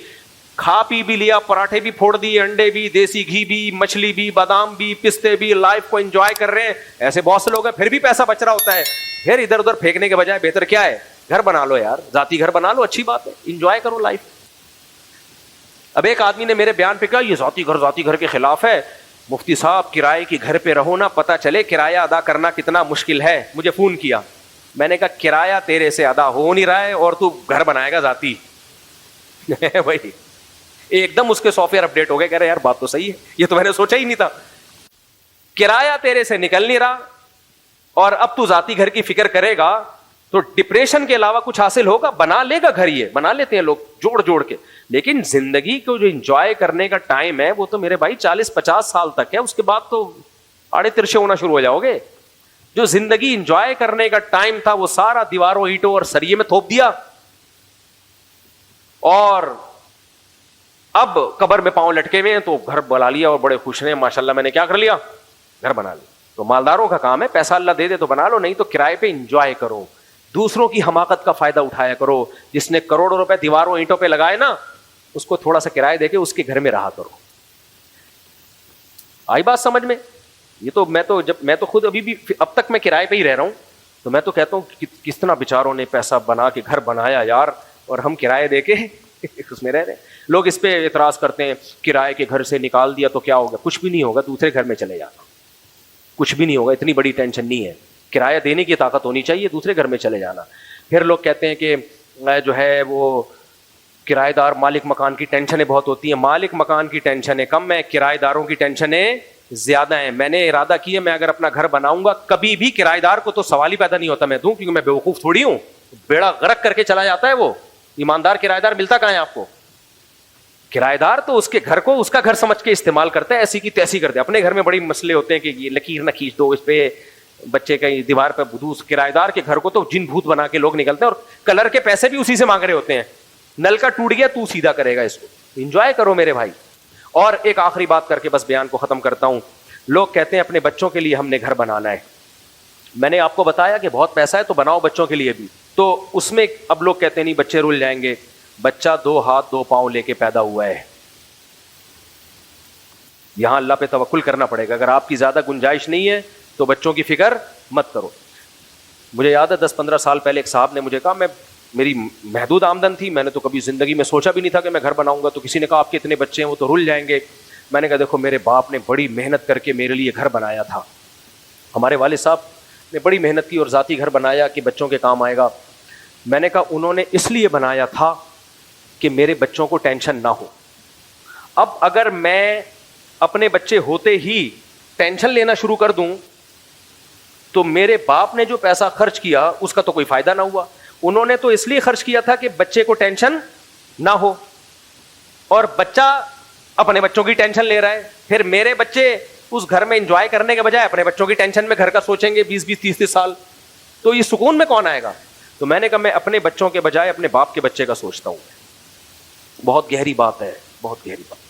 کھا پی بھی لیا, پراٹھے بھی پھوڑ دیے, انڈے بھی, دیسی گھی بھی, مچھلی بھی, بادام بھی, پستے بھی, لائف کو انجوائے کر رہے ہیں. ایسے بہت سے لوگ ہیں, پھر بھی پیسہ بچ رہا ہوتا ہے. پھر ادھر ادھر پھینکنے کے بجائے بہتر کیا ہے؟ گھر بنا لو یار, ذاتی گھر بنا لو, اچھی بات ہے, انجوائے کرو لائف. اب ایک آدمی نے میرے بیان پہ کہا یہ ذاتی گھر کے خلاف ہے, مفتی صاحب کرائے کی گھر پہ رہو نا, پتہ چلے کرایہ ادا کرنا کتنا مشکل ہے. مجھے فون کیا, میں نے کہا کرایہ تیرے سے ادا ہو نہیں رہا ہے اور تو گھر بنائے گا ذاتی. وہی ایک دم اس کے سافٹ ویئر اپڈیٹ ہو گئے, کہہ رہے یار بات تو صحیح ہے, یہ تو میں نے سوچا ہی نہیں تھا. کرایہ تیرے سے نکل نہیں رہا اور اب تو ذاتی گھر کی فکر کرے گا تو ڈپریشن کے علاوہ کچھ حاصل ہوگا؟ بنا لے گا گھر, یہ بنا لیتے ہیں لوگ جوڑ کے, لیکن زندگی کو جو انجوائے کرنے کا ٹائم ہے وہ تو میرے بھائی 40-50 سال تک ہے, اس کے بعد تو آڑے ترشے ہونا شروع ہو جاؤ گے. جو زندگی انجوائے کرنے کا ٹائم تھا وہ سارا دیواروں, اینٹوں اور سریے میں تھوپ دیا, اور اب قبر میں پاؤں لٹکے ہوئے ہیں تو گھر بنا لیا اور بڑے خوش ہیں, ماشاءاللہ میں نے کیا کر لیا, گھر بنا لیا. تو مالداروں کا کام ہے, پیسہ اللہ دے دے تو بنا لو, نہیں تو کرائے پہ انجوائے کرو, دوسروں کی حماقت کا فائدہ اٹھایا کرو. جس نے کروڑوں روپے دیواروں اینٹوں پہ لگائے نا, اس کو تھوڑا سا کرایہ دے کے اس کے گھر میں رہا کرو. آئی بات سمجھ میں؟ یہ تو میں تو خود ابھی بھی اب تک میں کرائے پہ ہی رہ رہا ہوں, تو میں تو کہتا ہوں کس طرح بیچاروں نے پیسہ بنا کے گھر بنایا یار, اور ہم کرایہ دے کے اس میں رہ رہے ہیں. لوگ اس پہ اعتراض کرتے ہیں, کرائے کے گھر سے نکال دیا تو کیا ہوگا؟ کچھ بھی نہیں ہوگا, دوسرے گھر میں چلے جانا, کچھ بھی نہیں ہوگا, اتنی بڑی ٹینشن نہیں ہے. کرایہ دینے کی طاقت ہونی چاہیے, دوسرے گھر میں چلے جانا. پھر لوگ کہتے ہیں کہ جو ہے وہ کرایہ دار مالک مکان کی ٹینشنیں بہت ہوتی ہیں. مالک مکان کی ٹینشنیں کم ہیں, کرایہ داروں کی ٹینشنیں زیادہ ہیں. میں نے ارادہ کیا میں اگر اپنا گھر بناؤں گا کبھی بھی کرایہ دار کو تو سوال ہی پیدا نہیں ہوتا میں دوں, کیونکہ میں بیوقوف تھوڑی ہوں. بیڑا غرق کر کے چلا جاتا ہے وہ. ایماندار کرایہ دار ملتا کہاں ہے آپ کو؟ کرایہ دار تو اس کے گھر کو اس کا گھر سمجھ کے استعمال کرتا ہے, ایسی کی تیسی کرتے ہیں. اپنے گھر میں بڑی مسئلے ہوتے ہیں کہ یہ لکیر نہ کھینچ دو اس پہ, بچے کا دیوار پہ بدوس. کرایہ دار کے گھر کو تو جن بھوت بنا کے لوگ نکلتے ہیں, اور کلر کے پیسے بھی اسی سے مانگ رہے ہوتے ہیں. نل کا ٹوٹ گیا تو سیدھا کرے گا اس کو. انجوائے کرو میرے بھائی. اور ایک آخری بات کر کے بس بیان کو ختم کرتا ہوں. لوگ کہتے ہیں اپنے بچوں کے لیے ہم نے گھر بنانا ہے. میں نے آپ کو بتایا کہ بہت پیسہ ہے تو بناؤ بچوں کے لیے بھی. تو اس میں اب لوگ کہتے ہیں نہیں بچے رول جائیں گے. بچہ 2 ہاتھ 2 پاؤں لے کے پیدا ہوا ہے, یہاں اللہ پہ توکل کرنا پڑے گا. اگر آپ کی زیادہ گنجائش نہیں ہے تو بچوں کی فکر مت کرو. مجھے یاد ہے 10-15 سال پہلے ایک صاحب نے مجھے کہا, میری محدود آمدن تھی, میں نے تو کبھی زندگی میں سوچا بھی نہیں تھا کہ میں گھر بناؤں گا. تو کسی نے کہا آپ کے اتنے بچے ہیں وہ تو رل جائیں گے. میں نے کہا دیکھو میرے باپ نے بڑی محنت کر کے میرے لیے گھر بنایا تھا, ہمارے والد صاحب نے بڑی محنت کی اور ذاتی گھر بنایا کہ بچوں کے کام آئے گا. میں نے کہا انہوں نے اس لیے بنایا تھا کہ میرے بچوں کو ٹینشن نہ ہو. اب اگر میں اپنے بچے ہوتے ہی ٹینشن لینا شروع کر دوں تو میرے باپ نے جو پیسہ خرچ کیا اس کا تو کوئی فائدہ نہ ہوا. انہوں نے تو اس لیے خرچ کیا تھا کہ بچے کو ٹینشن نہ ہو, اور بچہ اپنے بچوں کی ٹینشن لے رہا ہے. پھر میرے بچے اس گھر میں انجوائے کرنے کے بجائے اپنے بچوں کی ٹینشن میں گھر کا سوچیں گے 20-30 سال. تو یہ سکون میں کون آئے گا؟ تو میں نے کہا میں اپنے بچوں کے بجائے اپنے باپ کے بچے کا سوچتا ہوں. بہت گہری بات ہے, بہت گہری بات.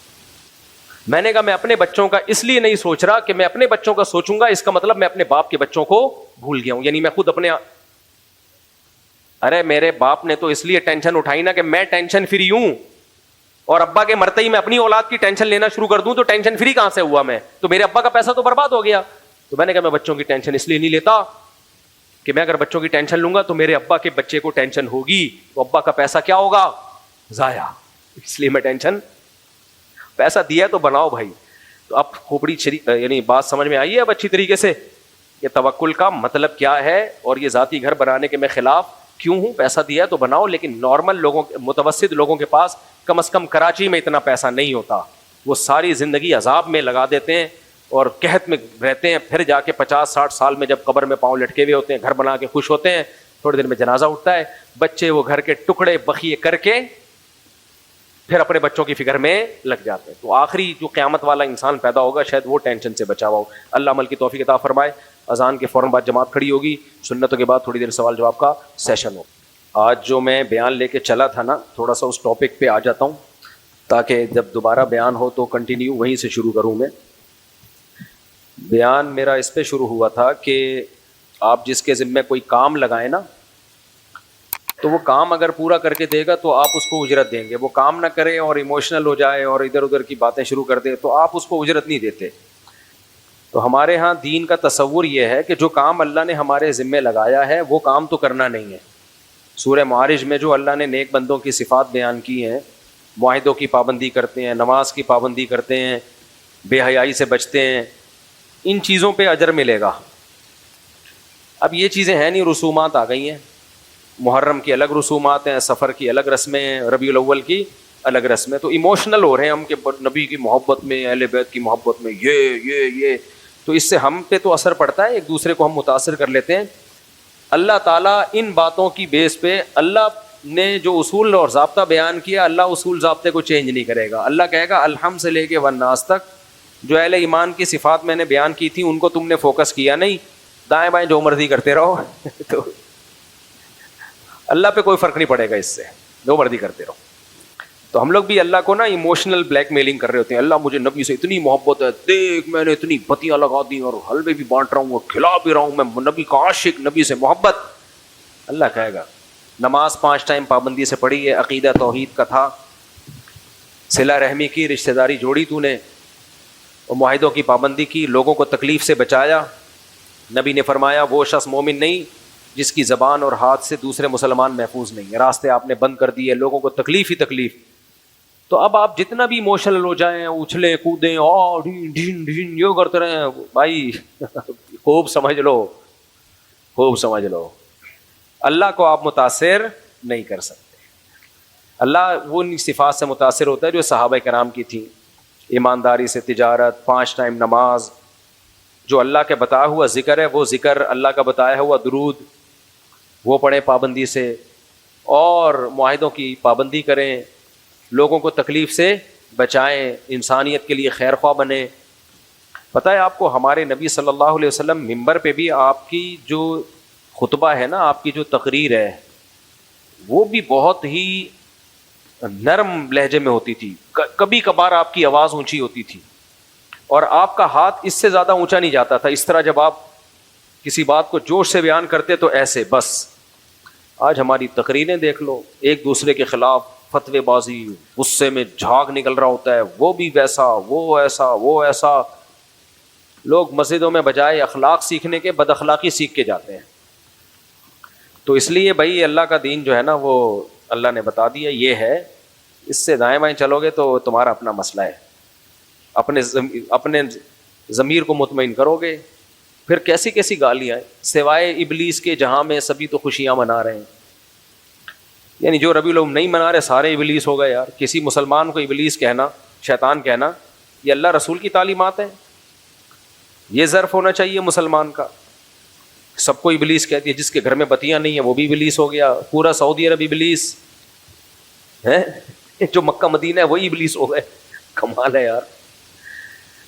میں نے کہا میں اپنے بچوں کا اس لیے نہیں سوچ رہا کہ میں اپنے بچوں کا سوچوں گا اس کا مطلب میں اپنے باپ کے بچوں کو بھول گیا ہوں. یعنی میں خود اپنے, ارے میرے باپ نے تو اس لیے ٹینشن اٹھائی نا کہ میں ٹینشن فری ہوں, اور ابا کے مرتے ہی میں اپنی اولاد کی ٹینشن لینا شروع کر دوں تو ٹینشن فری کہاں سے ہوا میں؟ تو میرے ابا کا پیسہ تو برباد ہو گیا. تو میں نے کہا میں بچوں کی ٹینشن اس لیے نہیں لیتا کہ میں اگر بچوں کی ٹینشن لوں گا تو میرے ابا کے بچے کو ٹینشن ہوگی, تو ابا کا پیسہ کیا ہوگا؟ ضائع. اس لیے میں ٹینشن, پیسہ دیا تو بناؤ بھائی. تو اب کھوپڑی یعنی بات سمجھ میں آئی ہے اب اچھی طریقے سے کہ توکل کا مطلب کیا ہے, اور یہ ذاتی گھر بنانے کے میں خلاف کیوں ہوں. پیسہ دیا تو بناؤ, لیکن نارمل لوگوں, متوسط لوگوں کے پاس کم از کم کراچی میں اتنا پیسہ نہیں ہوتا. وہ ساری زندگی عذاب میں لگا دیتے ہیں اور قحط میں رہتے ہیں, پھر جا کے 50-60 سال میں جب قبر میں پاؤں لٹکے ہوئے ہوتے ہیں, گھر بنا کے خوش ہوتے ہیں, تھوڑی دیر میں جنازہ اٹھتا ہے, بچے وہ گھر کے ٹکڑے بخیے کر کے پھر اپنے بچوں کی فکر میں لگ جاتے ہیں. تو آخری جو قیامت والا انسان پیدا ہوگا شاید وہ ٹینشن سے بچا ہوا ہو. اللہ عمل کی توفیق عطا فرمائے. اذان کے فوراً بعد جماعت کھڑی ہوگی, سنتوں کے بعد تھوڑی دیر سوال جواب کا سیشن ہو. آج جو میں بیان لے کے چلا تھا نا, تھوڑا سا اس ٹاپک پہ آ جاتا ہوں تاکہ جب دوبارہ بیان ہو تو کنٹینیو وہیں سے شروع کروں. میں بیان میرا اس پہ شروع ہوا تھا کہ آپ جس کے ذمہ کوئی کام لگائیں نا, تو وہ کام اگر پورا کر کے دے گا تو آپ اس کو اجرت دیں گے. وہ کام نہ کرے اور ایموشنل ہو جائے اور ادھر ادھر کی باتیں شروع کر دے تو آپ اس کو اجرت نہیں دیتے. تو ہمارے ہاں دین کا تصور یہ ہے کہ جو کام اللہ نے ہمارے ذمہ لگایا ہے وہ کام تو کرنا نہیں ہے. سورہ معارج میں جو اللہ نے نیک بندوں کی صفات بیان کی ہیں, معاہدوں کی پابندی کرتے ہیں, نماز کی پابندی کرتے ہیں, بے حیائی سے بچتے ہیں, ان چیزوں پہ اجر ملے گا. اب یہ چیزیں ہیں نہیں, رسومات آ گئی ہیں. محرم کی الگ رسومات ہیں, سفر کی الگ رسمیں ہیں, ربیع الاول کی الگ رسمیں. تو ایموشنل ہو رہے ہیں ہم کہ نبی کی محبت میں, اہل بیت کی محبت میں, یہ تو اس سے ہم پہ تو اثر پڑتا ہے, ایک دوسرے کو ہم متاثر کر لیتے ہیں. اللہ تعالیٰ ان باتوں کی بیس پہ اللہ نے جو اصول اور ضابطہ بیان کیا, اللہ اصول ضابطے کو چینج نہیں کرے گا. اللہ کہے گا الحمد سے لے کے والناس تک جو اہل ایمان کی صفات میں نے بیان کی تھی ان کو تم نے فوکس کیا نہیں, دائیں بائیں جو مرضی کرتے رہو تو اللہ پہ کوئی فرق نہیں پڑے گا اس سے, جو مرضی کرتے رہو. تو ہم لوگ بھی اللہ کو نا ایموشنل بلیک میلنگ کر رہے ہوتے ہیں. اللہ مجھے نبی سے اتنی محبت ہے, دیکھ میں نے اتنی بتیاں لگا دی اور حلوے بھی بانٹ رہا ہوں, وہ کھلا بھی رہا ہوں, میں نبی کا عاشق, نبی سے محبت. اللہ کہے گا نماز 5 ٹائم پابندی سے پڑھی ہے, عقیدہ توحید کا تھا, صلہ رحمی کی, رشتہ داری جوڑی تو نے, اور معاہدوں کی پابندی کی, لوگوں کو تکلیف سے بچایا. نبی نے فرمایا وہ شخص مومن نہیں جس کی زبان اور ہاتھ سے دوسرے مسلمان محفوظ نہیں. راستے آپ نے بند کر دیے, لوگوں کو تکلیف ہی تکلیف. تو اب آپ جتنا بھی ایموشنل ہو جائیں, اچھلیں کودیں, ڈھین ڈھین یہ کرتے رہیں, بھائی خوب سمجھ لو, خوب سمجھ لو, اللہ کو آپ متاثر نہیں کر سکتے. اللہ وہ صفات سے متاثر ہوتا ہے جو صحابہ کرام کی تھیں, ایمانداری سے تجارت, 5 ٹائم نماز, جو اللہ کے بتایا ہوا ذکر ہے وہ ذکر, اللہ کا بتایا ہوا درود وہ پڑھیں پابندی سے, اور معاہدوں کی پابندی کریں, لوگوں کو تکلیف سے بچائیں, انسانیت کے لیے خیر خواہ بنیں. پتہ ہے آپ کو ہمارے نبی صلی اللہ علیہ وسلم ممبر پہ بھی آپ کی جو خطبہ ہے نا, آپ کی جو تقریر ہے وہ بھی بہت ہی نرم لہجے میں ہوتی تھی. کبھی کبھار آپ کی آواز اونچی ہوتی تھی اور آپ کا ہاتھ اس سے زیادہ اونچا نہیں جاتا تھا. اس طرح جب آپ کسی بات کو جوش سے بیان کرتے تو ایسے بس. آج ہماری تقریریں دیکھ لو, ایک دوسرے کے خلاف فتوی بازی, غصے میں جھاگ نکل رہا ہوتا ہے, وہ بھی ویسا, وہ ایسا, وہ ایسا. لوگ مسجدوں میں بجائے اخلاق سیکھنے کے بد اخلاقی سیکھ کے جاتے ہیں. تو اس لیے بھائی اللہ کا دین جو ہے نا وہ اللہ نے بتا دیا یہ ہے, اس سے دائیں بائیں چلو گے تو تمہارا اپنا مسئلہ ہے. اپنے ضمیر کو مطمئن کرو گے. پھر کیسی کیسی گالیاں ہیں, سوائے ابلیس کے جہاں میں سبھی تو خوشیاں منا رہے ہیں. یعنی جو ربیع الاول نہیں منا رہے سارے ابلیس ہو گئے یار. کسی مسلمان کو ابلیس کہنا, شیطان کہنا, یہ اللہ رسول کی تعلیمات ہیں. یہ ظرف ہونا چاہیے مسلمان کا. سب کو ابلیس کہتی ہے, جس کے گھر میں بتیاں نہیں ہیں وہ بھی ابلیس ہو گیا. پورا سعودی عرب ابلیس ہے, جو مکہ مدینہ ہے وہی ابلیس ہو گئے. کمال ہے یار.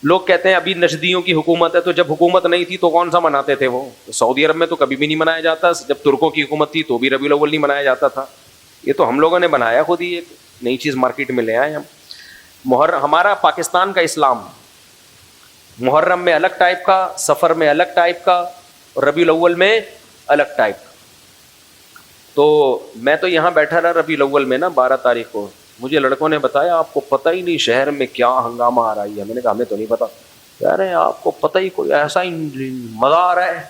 لوگ کہتے ہیں ابھی نجدیوں کی حکومت ہے، تو جب حکومت نہیں تھی تو کون سا مناتے تھے وہ؟ سعودی عرب میں تو کبھی بھی نہیں منایا جاتا، جب ترکوں کی حکومت تھی تو بھی ربیع الاول نہیں منایا جاتا تھا. یہ تو ہم لوگوں نے بنایا خود ہی، ایک نئی چیز مارکیٹ میں لے آئے ہم. ہمارا پاکستان کا اسلام محرم میں الگ ٹائپ کا، سفر میں الگ ٹائپ کا، اور ربیع الاول میں الگ ٹائپ کا. تو میں تو یہاں بیٹھا رہا ربیع الاول میں نا 12 تاریخ کو، مجھے لڑکوں نے بتایا آپ کو پتہ ہی نہیں شہر میں کیا ہنگامہ آ رہی ہے. میں نے کہا ہمیں تو نہیں پتا. کہہ رہے ہیں آپ کو پتہ ہی، کوئی ایسا ہی مزہ آ رہا ہے.